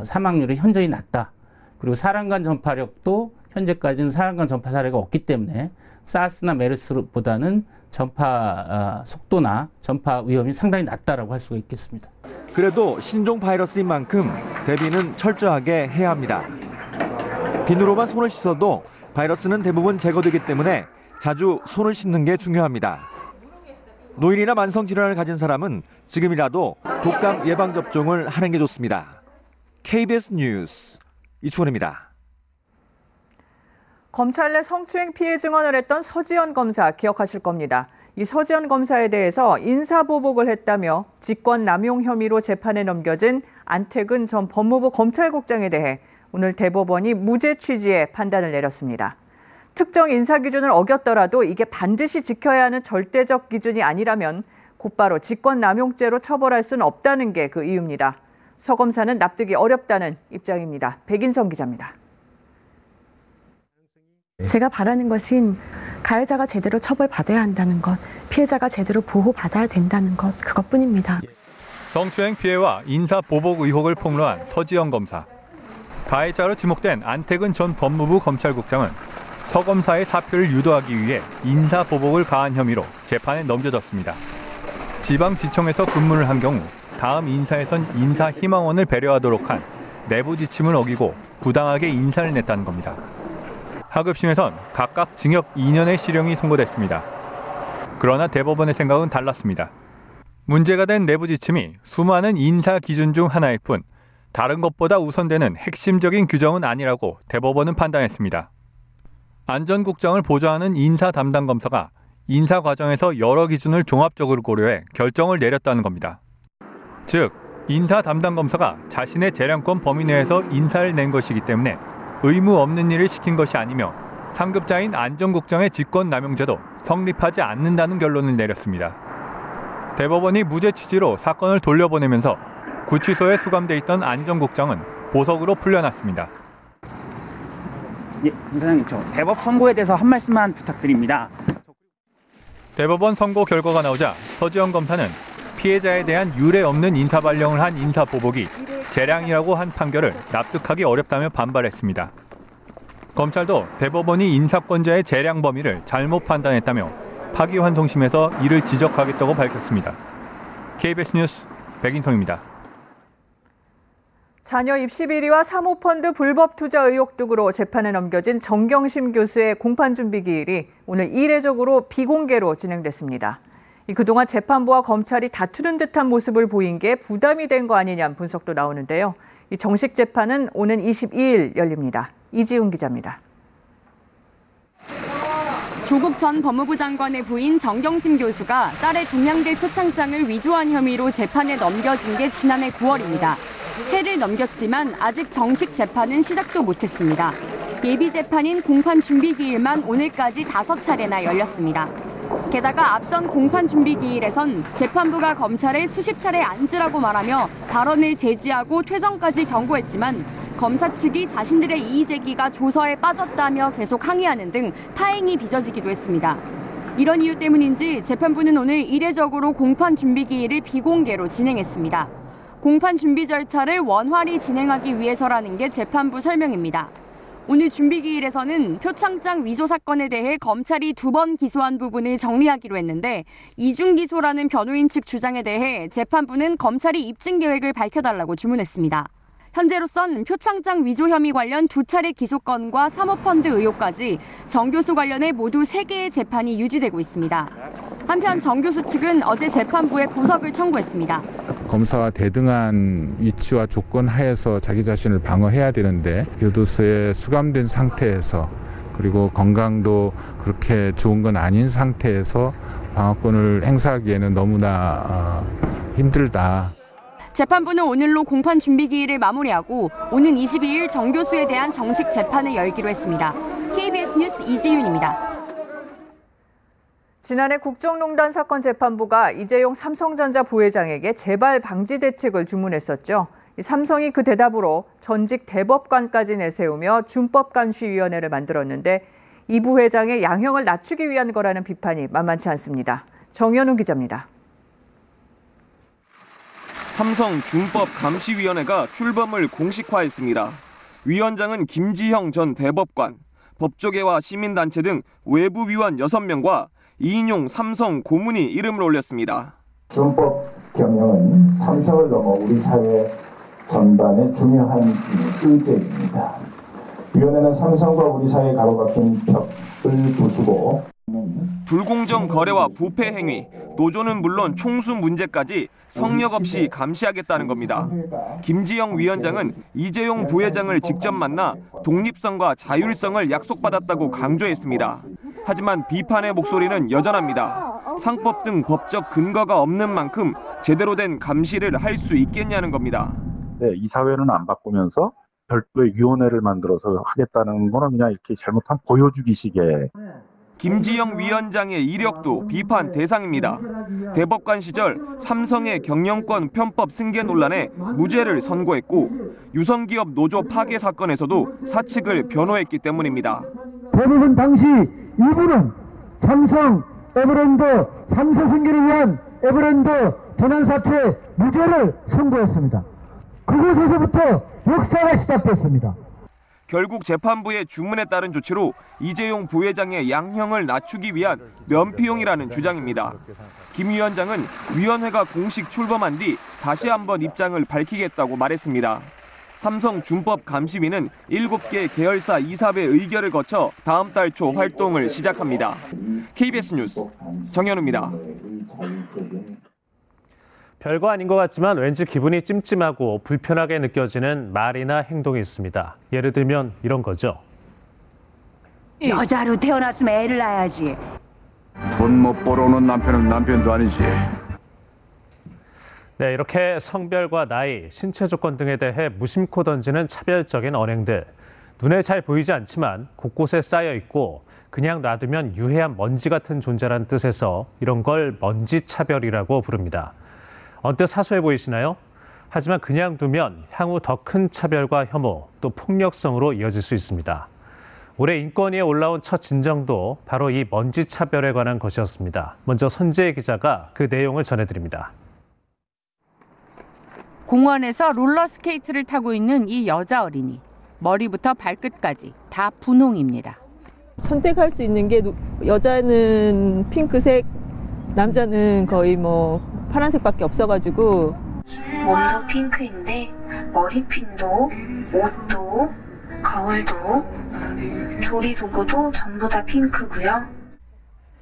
사망률이 현저히 낮다. 그리고 사람 간 전파력도 현재까지는 사람 간 전파 사례가 없기 때문에 사스나 메르스보다는 전파 속도나 전파 위험이 상당히 낮다라고 할 수가 있겠습니다. 그래도 신종 바이러스인 만큼 대비는 철저하게 해야 합니다. 비누로만 손을 씻어도 바이러스는 대부분 제거되기 때문에 자주 손을 씻는 게 중요합니다. 노인이나 만성질환을 가진 사람은 지금이라도 독감 예방접종을 하는 게 좋습니다. KBS 뉴스 이충원입니다. 검찰 내 성추행 피해 증언을 했던 서지현 검사 기억하실 겁니다. 이 서지현 검사에 대해서 인사보복을 했다며 직권남용 혐의로 재판에 넘겨진 안태근 전 법무부 검찰국장에 대해 오늘 대법원이 무죄 취지의 판단을 내렸습니다. 특정 인사 기준을 어겼더라도 이게 반드시 지켜야 하는 절대적 기준이 아니라면 곧바로 직권남용죄로 처벌할 수는 없다는 게 그 이유입니다. 서 검사는 납득이 어렵다는 입장입니다. 백인성 기자입니다. 제가 바라는 것은 가해자가 제대로 처벌받아야 한다는 것, 피해자가 제대로 보호받아야 된다는 것, 그것뿐입니다. 성추행 피해와 인사보복 의혹을 폭로한 서지현 검사. 가해자로 지목된 안태근 전 법무부 검찰국장은 서 검사의 사표를 유도하기 위해 인사보복을 가한 혐의로 재판에 넘겨졌습니다. 지방지청에서 근무를 한 경우 다음 인사에선 인사희망원을 배려하도록 한 내부 지침을 어기고 부당하게 인사를 냈다는 겁니다. 하급심에선 각각 징역 2년의 실형이 선고됐습니다. 그러나 대법원의 생각은 달랐습니다. 문제가 된 내부 지침이 수많은 인사 기준 중 하나일 뿐 다른 것보다 우선되는 핵심적인 규정은 아니라고 대법원은 판단했습니다. 안 전 국장을 보좌하는 인사 담당 검사가 인사 과정에서 여러 기준을 종합적으로 고려해 결정을 내렸다는 겁니다. 즉, 인사 담당 검사가 자신의 재량권 범위 내에서 인사를 낸 것이기 때문에 의무 없는 일을 시킨 것이 아니며 상급자인 안 전 국장의 직권남용죄도 성립하지 않는다는 결론을 내렸습니다. 대법원이 무죄 취지로 사건을 돌려보내면서 구치소에 수감돼 있던 안 전 국장은 보석으로 풀려났습니다. 예, 검사장님, 저 대법 선고에 대해서 한 말씀만 부탁드립니다. 대법원 선고 결과가 나오자 서지현 검사는 피해자에 대한 유례 없는 인사 발령을 한 인사보복이 재량이라고 한 판결을 납득하기 어렵다며 반발했습니다. 검찰도 대법원이 인사권자의 재량 범위를 잘못 판단했다며 파기환송심에서 이를 지적하겠다고 밝혔습니다. KBS 뉴스 백인성입니다. 자녀 입시 비리와 사모펀드 불법 투자 의혹 등으로 재판에 넘겨진 정경심 교수의 공판 준비 기일이 오늘 이례적으로 비공개로 진행됐습니다. 그동안 재판부와 검찰이 다투는 듯한 모습을 보인 게 부담이 된 거 아니냐는 분석도 나오는데요. 이 정식 재판은 오는 22일 열립니다. 이지훈 기자입니다. 조국 전 법무부 장관의 부인 정경심 교수가 딸의 동양대 표창장을 위조한 혐의로 재판에 넘겨진 게 지난해 9월입니다. 해를 넘겼지만 아직 정식 재판은 시작도 못했습니다. 예비 재판인 공판 준비 기일만 오늘까지 5차례나 열렸습니다. 게다가 앞선 공판 준비 기일에선 재판부가 검찰에 수십 차례 앉으라고 말하며 발언을 제지하고 퇴정까지 경고했지만 검사 측이 자신들의 이의 제기가 조서에 빠졌다며 계속 항의하는 등 타행이 빚어지기도 했습니다. 이런 이유 때문인지 재판부는 오늘 이례적으로 공판 준비 기일을 비공개로 진행했습니다. 공판 준비 절차를 원활히 진행하기 위해서라는 게 재판부 설명입니다. 오늘 준비기일에서는 표창장 위조 사건에 대해 검찰이 2번 기소한 부분을 정리하기로 했는데 이중기소라는 변호인 측 주장에 대해 재판부는 검찰이 입증 계획을 밝혀달라고 주문했습니다. 현재로선 표창장 위조 혐의 관련 2차례 기소건과 사모펀드 의혹까지 정 교수 관련해 모두 3개의 재판이 유지되고 있습니다. 한편 정 교수 측은 어제 재판부에 보석을 청구했습니다. 검사와 대등한 위치와 조건 하에서 자기 자신을 방어해야 되는데 교도소에 수감된 상태에서 그리고 건강도 그렇게 좋은 건 아닌 상태에서 방어권을 행사하기에는 너무나 힘들다. 재판부는 오늘로 공판 준비 기일을 마무리하고 오는 22일 정 교수에 대한 정식 재판을 열기로 했습니다. KBS 뉴스 이지윤입니다. 지난해 국정농단 사건 재판부가 이재용 삼성전자 부회장에게 재발 방지 대책을 주문했었죠. 삼성이 그 대답으로 전직 대법관까지 내세우며 준법감시위원회를 만들었는데 이 부회장의 양형을 낮추기 위한 거라는 비판이 만만치 않습니다. 정현우 기자입니다. 삼성 준법감시위원회가 출범을 공식화했습니다. 위원장은 김지형 전 대법관, 법조계와 시민단체 등 외부 위원 6명과 이인용 삼성 고문이 이름을 올렸습니다. 준법 경영은 삼성을 넘어 우리 사회 전반의 중요한 의제입니다. 위원회는 삼성과 우리 사이에 가로막힌 벽을 부수고 불공정 거래와 부패 행위, 노조는 물론 총수 문제까지 성역 없이 감시하겠다는 겁니다. 김지영 위원장은 이재용 부회장을 직접 만나 독립성과 자율성을 약속받았다고 강조했습니다. 하지만 비판의 목소리는 여전합니다. 상법 등 법적 근거가 없는 만큼 제대로 된 감시를 할 수 있겠냐는 겁니다. 네, 이사회는 안 바꾸면서 별도의 위원회를 만들어서 하겠다는 거는 그냥 이렇게 잘못한 보여주기식의. 김지영 위원장의 이력도 비판 대상입니다. 대법관 시절 삼성의 경영권 편법 승계 논란에 무죄를 선고했고 유성기업 노조 파괴 사건에서도 사측을 변호했기 때문입니다. 대부분 당시 일부는 삼성, 에버랜드 3세 승계를 위한 에버랜드 전환사채 무죄를 선고했습니다. 그곳에서부터 역사가 시작됐습니다. 결국 재판부의 주문에 따른 조치로 이재용 부회장의 양형을 낮추기 위한 면피용이라는 주장입니다. 김 위원장은 위원회가 공식 출범한 뒤 다시 한번 입장을 밝히겠다고 말했습니다. 삼성 준법감시위는 7개 계열사 이사회 의결을 거쳐 다음 달 초 활동을 시작합니다. KBS 뉴스 정현우입니다. 별거 아닌 것 같지만 왠지 기분이 찜찜하고 불편하게 느껴지는 말이나 행동이 있습니다. 예를 들면 이런 거죠. 여자로 태어났으면 애를 낳아야지. 돈 못 벌어오는 남편은 남편도 아니지. 네, 이렇게 성별과 나이, 신체 조건 등에 대해 무심코 던지는 차별적인 언행들. 눈에 잘 보이지 않지만 곳곳에 쌓여 있고 그냥 놔두면 유해한 먼지 같은 존재라는 뜻에서 이런 걸 먼지 차별이라고 부릅니다. 언뜻 사소해 보이시나요? 하지만 그냥 두면 향후 더 큰 차별과 혐오, 또 폭력성으로 이어질 수 있습니다. 올해 인권위에 올라온 첫 진정도 바로 이 먼지 차별에 관한 것이었습니다. 먼저 선재희 기자가 그 내용을 전해드립니다. 공원에서 롤러스케이트를 타고 있는 이 여자 어린이. 머리부터 발끝까지 다 분홍입니다. 선택할 수 있는 게 여자는 핑크색, 남자는 거의 파란색밖에 없어가지고. 몸도 핑크인데 머리핀도 옷도 거울도 조리도구도 전부 다 핑크고요.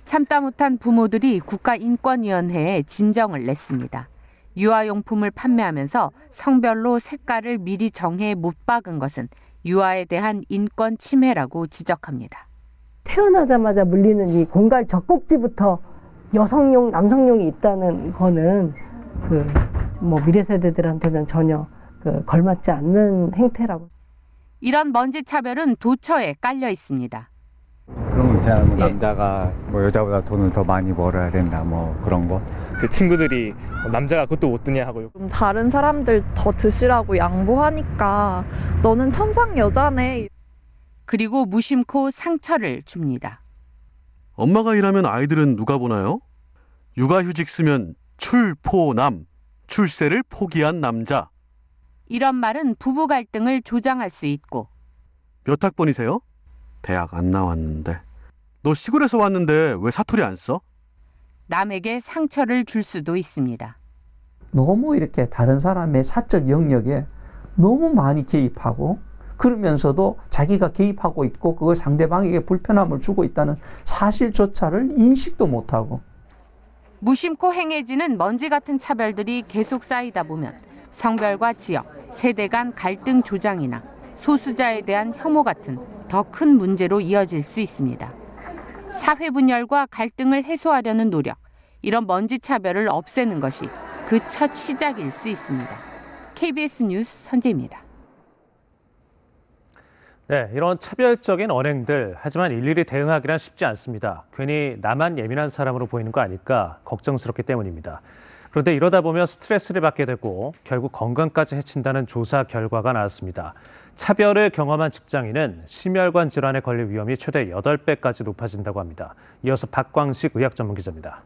참다 못한 부모들이 국가인권위원회에 진정을 냈습니다. 유아용품을 판매하면서 성별로 색깔을 미리 정해 못 박은 것은 유아에 대한 인권 침해라고 지적합니다. 태어나자마자 물리는 이 공갈 젖꼭지부터 여성용, 남성용이 있다는 거는 미래 세대들한테는 전혀 걸맞지 않는 행태라고. 이런 먼지 차별은 도처에 깔려 있습니다. 그런 거 있잖아요. 뭐 남자가 뭐 여자보다 돈을 더 많이 벌어야 된다, 뭐 그런 거. 그 친구들이 남자가 그것도 못 드냐 하고. 다른 사람들 더 드시라고 양보하니까 너는 천상 여자네. 그리고 무심코 상처를 줍니다. 엄마가 일하면 아이들은 누가 보나요? 육아휴직 쓰면 출포남, 출세를 포기한 남자. 이런 말은 부부 갈등을 조장할 수 있고. 몇 학번이세요? 대학 안 나왔는데. 너 시골에서 왔는데 왜 사투리 안 써? 남에게 상처를 줄 수도 있습니다. 너무 이렇게 다른 사람의 사적 영역에 너무 많이 개입하고 그러면서도 자기가 개입하고 있고 그걸 상대방에게 불편함을 주고 있다는 사실조차를 인식도 못하고. 무심코 행해지는 먼지 같은 차별들이 계속 쌓이다 보면 성별과 지역, 세대 간 갈등 조장이나 소수자에 대한 혐오 같은 더 큰 문제로 이어질 수 있습니다. 사회 분열과 갈등을 해소하려는 노력, 이런 먼지 차별을 없애는 것이 그 첫 시작일 수 있습니다. KBS 뉴스 선재입니다. 네, 이런 차별적인 언행들, 하지만 일일이 대응하기란 쉽지 않습니다. 괜히 나만 예민한 사람으로 보이는 거 아닐까 걱정스럽기 때문입니다. 그런데 이러다 보면 스트레스를 받게 되고 결국 건강까지 해친다는 조사 결과가 나왔습니다. 차별을 경험한 직장인은 심혈관 질환에 걸릴 위험이 최대 8배까지 높아진다고 합니다. 이어서 박광식 의학 전문 기자입니다.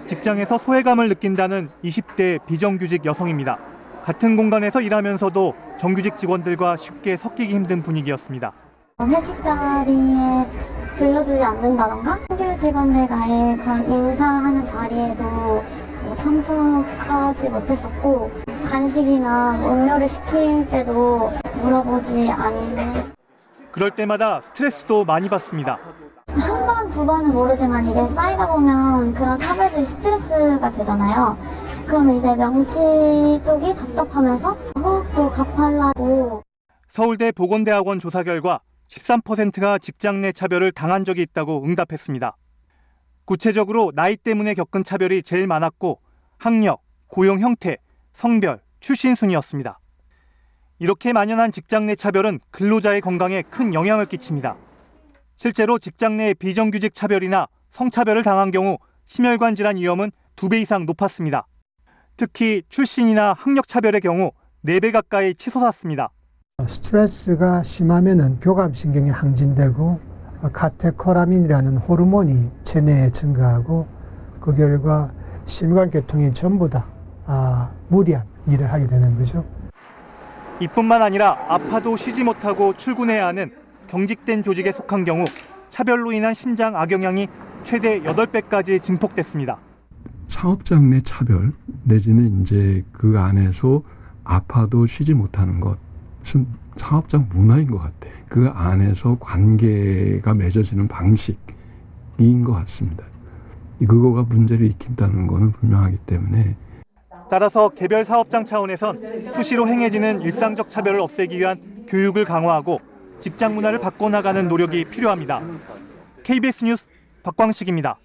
직장에서 소외감을 느낀다는 20대 비정규직 여성입니다. 같은 공간에서 일하면서도 정규직 직원들과 쉽게 섞이기 힘든 분위기였습니다. 회식 자리에 불러주지 않는다던가 신규 직원들과의 그런 인사하는 자리에도 참석하지 못했었고 간식이나 음료를 시킬 때도 물어보지 않는. 그럴 때마다 스트레스도 많이 받습니다. 한 번, 두 번은 모르지만 이게 쌓이다 보면 그런 차별들이 스트레스가 되잖아요. 그러면 이제 명치 쪽이 답답하면서 호흡도 가팔라고. 서울대 보건대학원 조사 결과 13%가 직장 내 차별을 당한 적이 있다고 응답했습니다. 구체적으로 나이 때문에 겪은 차별이 제일 많았고 학력, 고용 형태, 성별, 출신 순이었습니다. 이렇게 만연한 직장 내 차별은 근로자의 건강에 큰 영향을 끼칩니다. 실제로 직장 내 비정규직 차별이나 성차별을 당한 경우 심혈관 질환 위험은 2배 이상 높았습니다. 특히 출신이나 학력 차별의 경우 4배 가까이 치솟았습니다. 스트레스가 심하면은 교감신경이 항진되고 카테코라민이라는 호르몬이 체내에 증가하고 그 결과 심관계통이 전부 다 무리한 일을 하게 되는 거죠. 이뿐만 아니라 아파도 쉬지 못하고 출근해야 하는 경직된 조직에 속한 경우 차별로 인한 심장 악영향이 최대 8배까지 증폭됐습니다. 사업장 내 차별 내지는 이제 그 안에서 아파도 쉬지 못하는 것은 사업장 문화인 것 같아요. 그 안에서 관계가 맺어지는 방식인 것 같습니다. 그거가 문제를 일으킨다는 것은 분명하기 때문에. 따라서 개별 사업장 차원에선 수시로 행해지는 일상적 차별을 없애기 위한 교육을 강화하고 직장 문화를 바꿔나가는 노력이 필요합니다. KBS 뉴스 박광식입니다.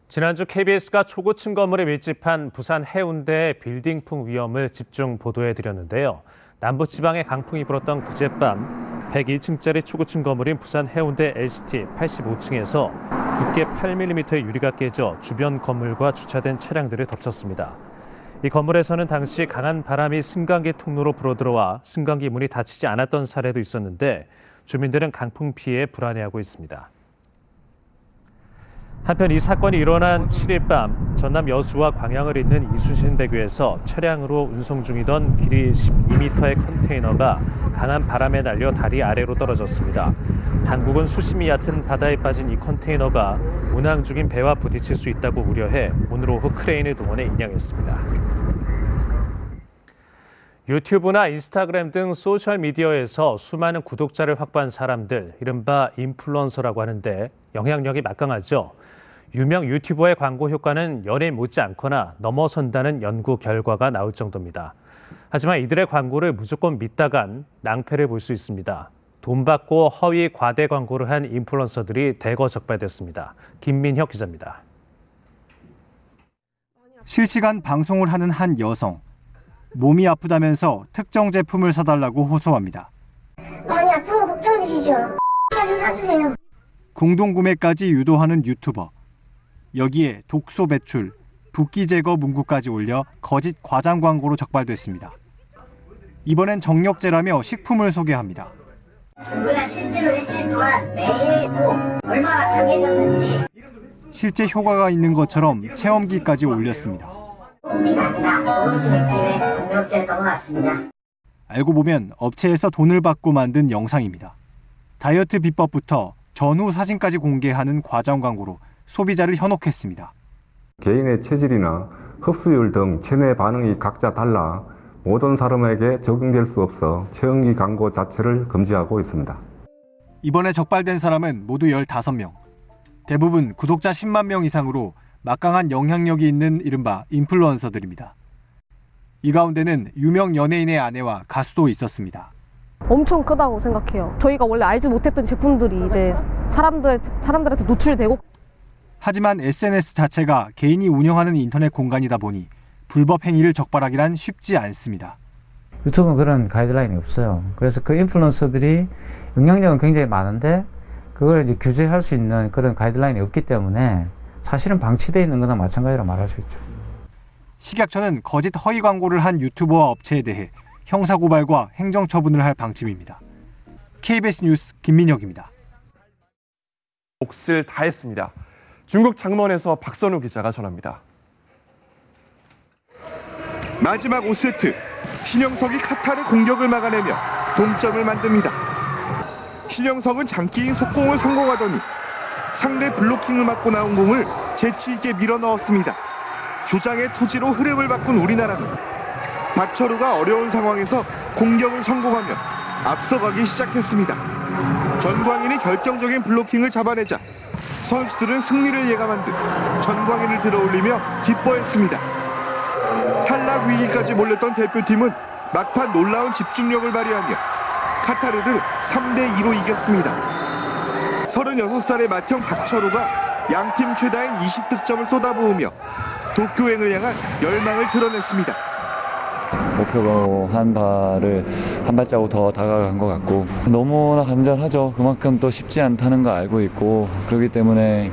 지난주 KBS가 초고층 건물에 밀집한 부산 해운대의 빌딩풍 위험을 집중 보도해드렸는데요. 남부지방에 강풍이 불었던 그젯밤 101층짜리 초고층 건물인 부산 해운대 LCT 85층에서 두께 8mm의 유리가 깨져 주변 건물과 주차된 차량들을 덮쳤습니다. 이 건물에서는 당시 강한 바람이 승강기 통로로 불어들어와 승강기 문이 닫히지 않았던 사례도 있었는데 주민들은 강풍 피해에 불안해하고 있습니다. 한편 이 사건이 일어난 7일 밤 전남 여수와 광양을 잇는 이순신대교에서 차량으로 운송 중이던 길이 12m의 컨테이너가 강한 바람에 날려 다리 아래로 떨어졌습니다. 당국은 수심이 얕은 바다에 빠진 이 컨테이너가 운항 중인 배와 부딪힐 수 있다고 우려해 오늘 오후 크레인을 동원해 인양했습니다. 유튜브나 인스타그램 등 소셜미디어에서 수많은 구독자를 확보한 사람들, 이른바 인플루언서라고 하는데 영향력이 막강하죠. 유명 유튜버의 광고 효과는 연예인 못지않거나 넘어선다는 연구 결과가 나올 정도입니다. 하지만 이들의 광고를 무조건 믿다간 낭패를 볼 수 있습니다. 돈 받고 허위 과대 광고를 한 인플루언서들이 대거 적발됐습니다. 김민혁 기자입니다. 실시간 방송을 하는 한 여성. 몸이 아프다면서 특정 제품을 사달라고 호소합니다. 많이 아픈 거 걱정 버리시죠. 좀 사주세요. 공동구매까지 유도하는 유튜버. 여기에 독소 배출, 붓기 제거 문구까지 올려 거짓 과장 광고로 적발됐습니다. 이번엔 정력제라며 식품을 소개합니다. 우리가 실제로 일주일 동안 매일 얼마나 강해졌는지 실제 효과가 있는 것처럼 체험기까지 올렸습니다. 우리가 아니라 그런 느낌의 정력제였던 것 같습니다. 알고 보면 업체에서 돈을 받고 만든 영상입니다. 다이어트 비법부터 전후 사진까지 공개하는 과장 광고로 소비자를 현혹했습니다. 개인의 체질이나 흡수율 등 체내 반응이 각자 달라 모든 사람에게 적용될 수 없어 체험기 광고 자체를 금지하고 있습니다. 이번에 적발된 사람은 모두 15명. 대부분 구독자 10만 명 이상으로 막강한 영향력이 있는 이른바 인플루언서들입니다. 이 가운데는 유명 연예인의 아내와 가수도 있었습니다. 엄청 크다고 생각해요. 저희가 원래 알지 못했던 제품들이 이제 사람들한테 노출되고. 하지만 SNS 자체가 개인이 운영하는 인터넷 공간이다 보니 불법 행위를 적발하기란 쉽지 않습니다. 유튜브는 그런 가이드라인이 없어요. 그래서 그 인플루언서들이 영향력은 굉장히 많은데 그걸 이제 규제할 수 있는 그런 가이드라인이 없기 때문에 사실은 방치되어 있는 거나 마찬가지라 말할 수 있죠. 식약처는 거짓 허위 광고를 한 유튜버와 업체에 대해 형사고발과 행정처분을 할 방침입니다. KBS 뉴스 김민혁입니다. 몫을 다했습니다. 중국 장먼에서 박선우 기자가 전합니다. 마지막 5세트, 신영석이 카타르 공격을 막아내며 동점을 만듭니다. 신영석은 장기인 속공을 성공하더니 상대 블로킹을 맞고 나온 공을 재치 있게 밀어 넣었습니다. 주장의 투지로 흐름을 바꾼 우리나라는 박철우가 어려운 상황에서 공격을 성공하며 앞서가기 시작했습니다. 전광인이 결정적인 블로킹을 잡아내자 선수들은 승리를 예감한 듯 전광인을 들어올리며 기뻐했습니다. 탈락 위기까지 몰렸던 대표팀은 막판 놀라운 집중력을 발휘하며 카타르를 3대2로 이겼습니다. 36살의 맏형 박철우가 양팀 최다인 20득점을 쏟아부으며 도쿄행을 향한 열망을 드러냈습니다. 목표로 한 발을 한 발자국 더 다가간 것 같고 너무나 간절하죠. 그만큼 또 쉽지 않다는 거 알고 있고 그렇기 때문에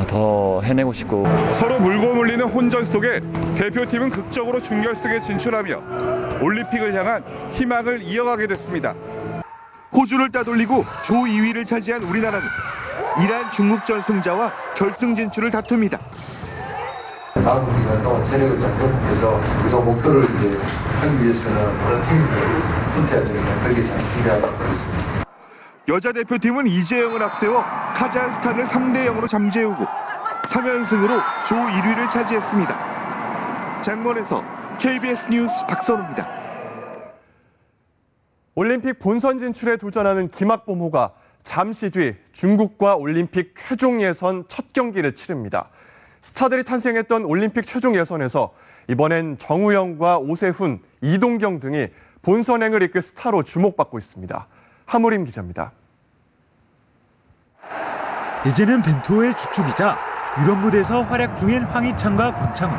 더 해내고 싶고. 서로 물고 물리는 혼전 속에 대표팀은 극적으로 준결승에 진출하며 올림픽을 향한 희망을 이어가게 됐습니다. 호주를 따돌리고 조 2위를 차지한 우리나라는 이란 중국전 승자와 결승 진출을 다툽니다. 다음 우리가 체력을 잡고 그래서 우리가 목표를 이제 하기 위해서는 그런 팀을 분태해야 되니까 그렇게 잘 준비하고 있습니다. 여자 대표팀은 이재영을 앞세워 카자흐스탄을 3대0으로 잠재우고 3연승으로 조 1위를 차지했습니다. 장문에서 KBS 뉴스 박선우입니다. 올림픽 본선 진출에 도전하는 김학범호가 잠시 뒤 중국과 올림픽 최종 예선 첫 경기를 치릅니다. 스타들이 탄생했던 올림픽 최종 예선에서 이번엔 정우영과 오세훈, 이동경 등이 본선행을 이끌 스타로 주목받고 있습니다. 하무림 기자입니다. 이제는 벤투호의 주축이자 유럽 무대에서 활약 중인 황희찬과 권창훈.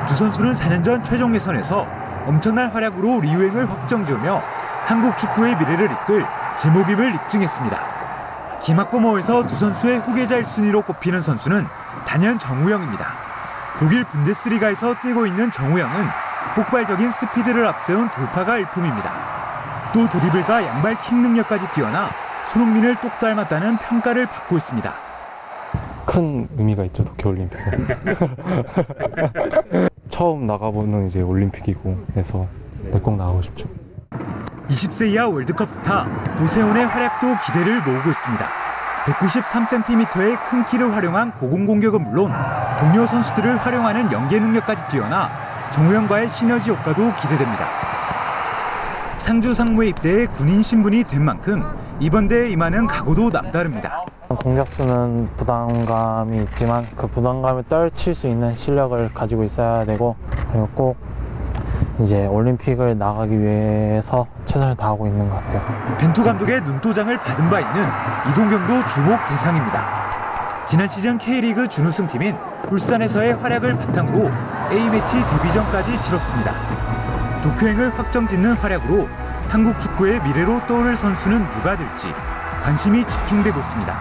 두 선수는 4년 전 최종 예선에서 엄청난 활약으로 리우행을 확정지으며 한국 축구의 미래를 이끌 제목입을 입증했습니다. 김학범호에서 두 선수의 후계자 1순위로 꼽히는 선수는 단연 정우영입니다. 독일 분데스리가에서 뛰고 있는 정우영은 폭발적인 스피드를 앞세운 돌파가 일품입니다. 또 드리블과 양발 킥 능력까지 뛰어나 손흥민을 똑 닮았다는 평가를 받고 있습니다. 큰 의미가 있죠, 도쿄올림픽은. 처음 나가보는 이제 올림픽이고 해서 꼭 나가고 싶죠. 20세 이하 월드컵 스타 오세훈의 활약도 기대를 모으고 있습니다. 193cm의 큰 키를 활용한 고공공격은 물론 동료 선수들을 활용하는 연계 능력까지 뛰어나 정우영과의 시너지 효과도 기대됩니다. 상주 상무에 입대해 군인 신분이 된 만큼 이번 대회에 임하는 각오도 남다릅니다. 공격수는 부담감이 있지만 그 부담감을 떨칠 수 있는 실력을 가지고 있어야 되고 그리고 꼭 이제 올림픽을 나가기 위해서 최선을 다하고 있는 것 같아요. 벤투 감독의 눈도장을 받은 바 있는 이동경도 주목 대상입니다. 지난 시즌 K리그 준우승팀인 울산에서의 활약을 바탕으로 A매치 데뷔전까지 치렀습니다. 도쿄행을 확정짓는 활약으로 한국 축구의 미래로 떠오를 선수는 누가 될지 관심이 집중되고 있습니다.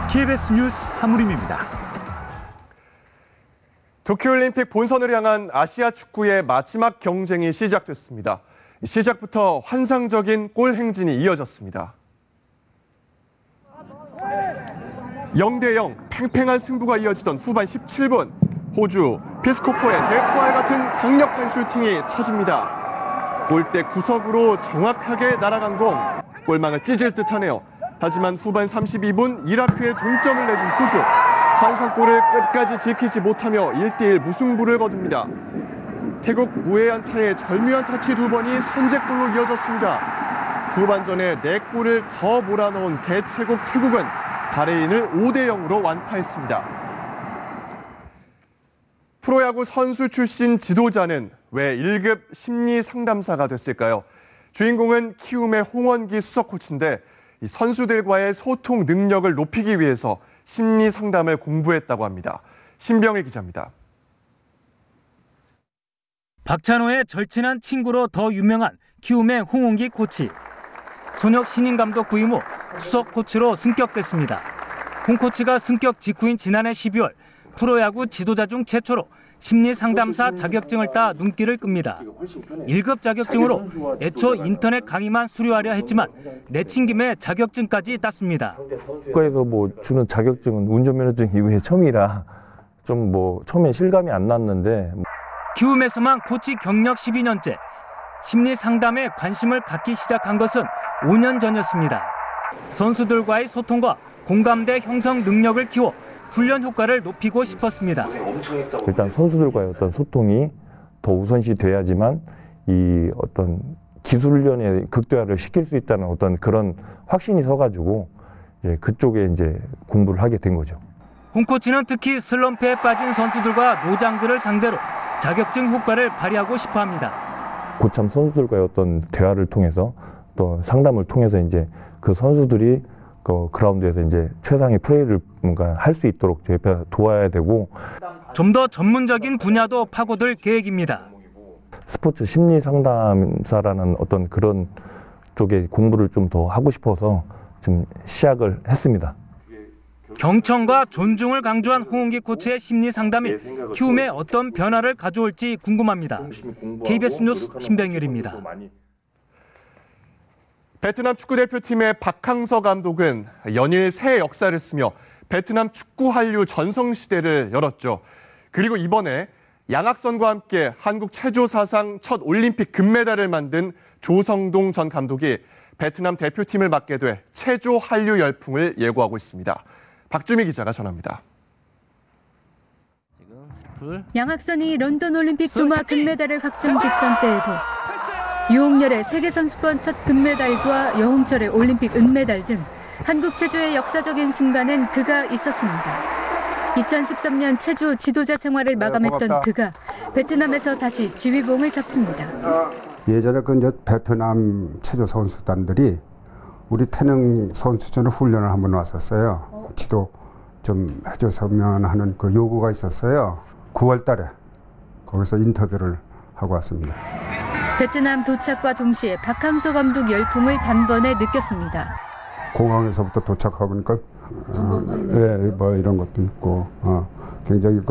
KBS 뉴스 하무림입니다. 도쿄올림픽 본선을 향한 아시아 축구의 마지막 경쟁이 시작됐습니다. 시작부터 환상적인 골 행진이 이어졌습니다. 0대0 팽팽한 승부가 이어지던 후반 17분 호주 피스코포의 대포알 같은 강력한 슈팅이 터집니다. 골대 구석으로 정확하게 날아간 공, 골망을 찢을 듯하네요. 하지만 후반 32분 이라크에 동점을 내준 호주, 환상골을 끝까지 지키지 못하며 1대1 무승부를 거둡니다. 태국 무에안타의 절묘한 터치 2번이 선제골로 이어졌습니다. 후반전에 4골을 더 몰아넣은 대최국 태국은 바레인을 5대0으로 완파했습니다. 프로야구 선수 출신 지도자는 왜 1급 심리 상담사가 됐을까요? 주인공은 키움의 홍원기 수석 코치인데 이 선수들과의 소통 능력을 높이기 위해서 심리 상담을 공부했다고 합니다. 신병일 기자입니다. 박찬호의 절친한 친구로 더 유명한 키움의 홍원기 코치. 손혁 신인 감독 부임 후 수석 코치로 승격됐습니다. 홍 코치가 승격 직후인 지난해 12월 프로야구 지도자 중 최초로 심리상담사 자격증을 따 눈길을 끕니다. 1급 자격증으로 애초 인터넷 강의만 수료하려 했지만 내친 김에 자격증까지 땄습니다. 국가에서 주는 자격증은 운전면허증 이후에 처음이라 좀 처음에 실감이 안 났는데. 키움에서만 코치 경력 12년째. 심리상담에 관심을 갖기 시작한 것은 5년 전이었습니다. 선수들과의 소통과 공감대 형성 능력을 키워 훈련 효과를 높이고 싶었습니다. 일단 선수들과의 어떤 소통이 더 우선시 돼야지만 이 어떤 기술 훈련에 극대화를 시킬 수 있다는 어떤 그런 확신이 서가지고 그쪽에 공부를 하게 된 거죠. 홍 코치는 특히 슬럼프에 빠진 선수들과 노장들을 상대로 자격증 효과를 발휘하고 싶어합니다. 고참 선수들과의 어떤 대화를 통해서 또 상담을 통해서 그 선수들이 그라운드에서 최상의 플레이를 할 수 있도록 옆에 도와야 되고, 좀 더 전문적인 분야도 파고들 계획입니다. 스포츠 심리 상담사라는 어떤 그런 쪽에 공부를 좀 더 하고 싶어서 좀 시작을 했습니다. 경청과 존중을 강조한 홍원기 코치의 심리 상담이 키움에 어떤 변화를 가져올지 궁금합니다. KBS 뉴스 신병일입니다. 베트남 축구대표팀의 박항서 감독은 연일 새 역사를 쓰며 베트남 축구 한류 전성시대를 열었죠. 그리고 이번에 양학선과 함께 한국 체조 사상 첫 올림픽 금메달을 만든 조성동 전 감독이 베트남 대표팀을 맡게 돼 체조 한류 열풍을 예고하고 있습니다. 박주미 기자가 전합니다. 양학선이 런던 올림픽 도마 금메달을 확정짓던 때에도 유홍열의 세계선수권 첫 금메달과 여홍철의 올림픽 은메달 등 한국 체조의 역사적인 순간엔 그가 있었습니다. 2013년 체조 지도자 생활을 마감했던 그가 베트남에서 다시 지휘봉을 잡습니다. 예전에 베트남 체조 선수단들이 우리 태릉 선수촌에 훈련을 한번 왔었어요. 지도 좀 해줬으면 하는 그 요구가 있었어요. 9월 달에 거기서 인터뷰를 하고 왔습니다. 베트남 도착과 동시에 박항서 감독 열풍을 단번에 느꼈습니다. 공항에서부터 도착하니까 이런 것도 있고 굉장히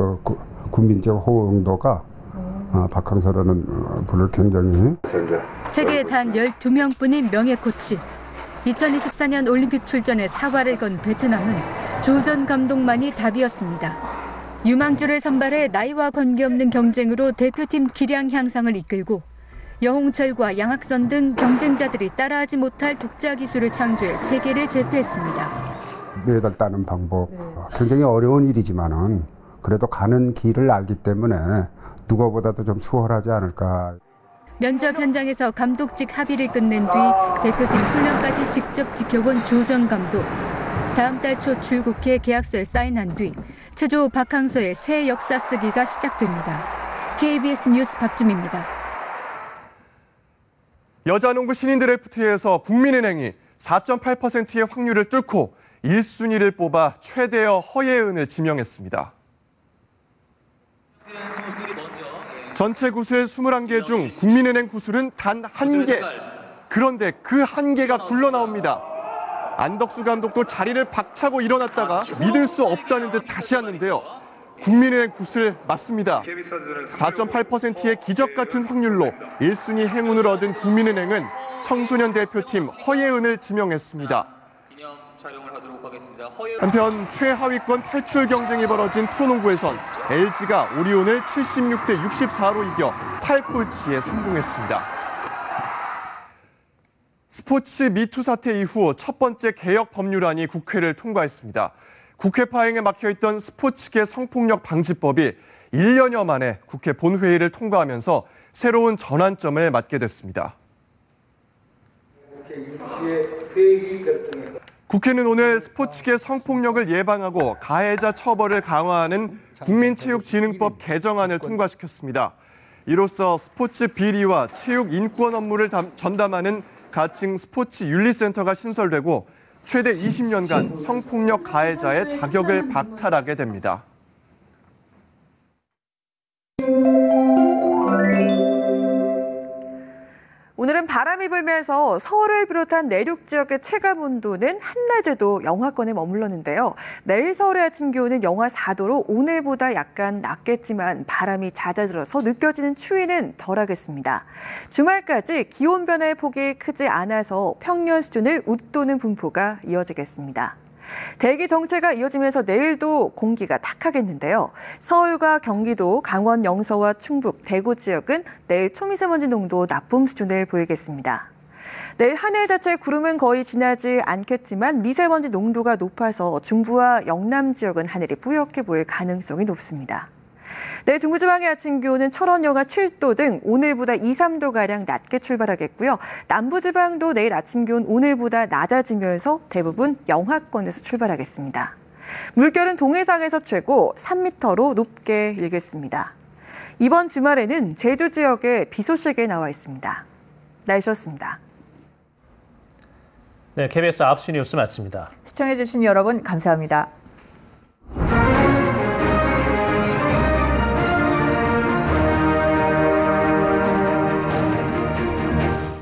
국민적 호응도가 박항서라는 분을 굉장히 세계에 단 12명뿐인 명예 코치. 2024년 올림픽 출전에 사활을 건 베트남은 조 전 감독만이 답이었습니다. 유망주를 선발해 나이와 관계없는 경쟁으로 대표팀 기량 향상을 이끌고 여홍철과 양학선 등 경쟁자들이 따라하지 못할 독자 기술을 창조해 세계를 제패했습니다. 메달 따는 방법 굉장히 어려운 일이지만은 그래도 가는 길을 알기 때문에 누구보다도 좀 수월하지 않을까. 면접 현장에서 감독직 합의를 끝낸 뒤 대표팀 훈련까지 직접 지켜본 조 전 감독. 다음 달 초 출국해 계약서에 사인한 뒤 체조 박항서의 새 역사 쓰기가 시작됩니다. KBS 뉴스 박주미입니다. 여자농구 신인 드래프트에서 국민은행이 4.8%의 확률을 뚫고 1순위를 뽑아 최대여 허예은을 지명했습니다. 전체 구슬 21개 중 국민은행 구슬은 단 1개. 그런데 그 한계가 굴러나옵니다. 안덕수 감독도 자리를 박차고 일어났다가 믿을 수 없다는 듯 다시 하는데요. 국민은행 굿을 맞습니다. 4.8%의 기적 같은 확률로 1순위 행운을 얻은 국민은행은 청소년 대표팀 허예은을 지명했습니다. 한편 최하위권 탈출 경쟁이 벌어진 프로농구에선 LG가 오리온을 76대 64로 이겨 탈꼴찌에 성공했습니다. 스포츠 미투 사태 이후 첫 번째 개혁 법률안이 국회를 통과했습니다. 국회 파행에 막혀있던 스포츠계 성폭력 방지법이 1년여 만에 국회 본회의를 통과하면서 새로운 전환점을 맞게 됐습니다. 국회는 오늘 스포츠계 성폭력을 예방하고 가해자 처벌을 강화하는 국민체육진흥법 개정안을 통과시켰습니다. 이로써 스포츠 비리와 체육 인권 업무를 전담하는 가칭 스포츠 윤리센터가 신설되고 최대 20년간 성폭력 가해자의 자격을 박탈하게 됩니다. 오늘은 바람이 불면서 서울을 비롯한 내륙 지역의 체감온도는 한낮에도 영하권에 머물렀는데요. 내일 서울의 아침 기온은 영하 4도로 오늘보다 약간 낮겠지만 바람이 잦아들어서 느껴지는 추위는 덜하겠습니다. 주말까지 기온 변화의 폭이 크지 않아서 평년 수준을 웃도는 분포가 이어지겠습니다. 대기 정체가 이어지면서 내일도 공기가 탁하겠는데요. 서울과 경기도, 강원 영서와 충북, 대구 지역은 내일 초미세먼지 농도 나쁨 수준을 보이겠습니다. 내일 하늘 자체 구름은 거의 지나지 않겠지만 미세먼지 농도가 높아서 중부와 영남 지역은 하늘이 뿌옇게 보일 가능성이 높습니다. 내일 중부지방의 아침 기온은 철원 영하 7도 등 오늘보다 2, 3도가량 낮게 출발하겠고요. 남부지방도 내일 아침 기온 오늘보다 낮아지면서 대부분 영하권에서 출발하겠습니다. 물결은 동해상에서 최고 3m로 높게 일겠습니다. 이번 주말에는 제주 지역에 비 소식이 나와 있습니다. 날씨였습니다. 네, KBS 9시 뉴스 마칩니다. 시청해주신 여러분 감사합니다.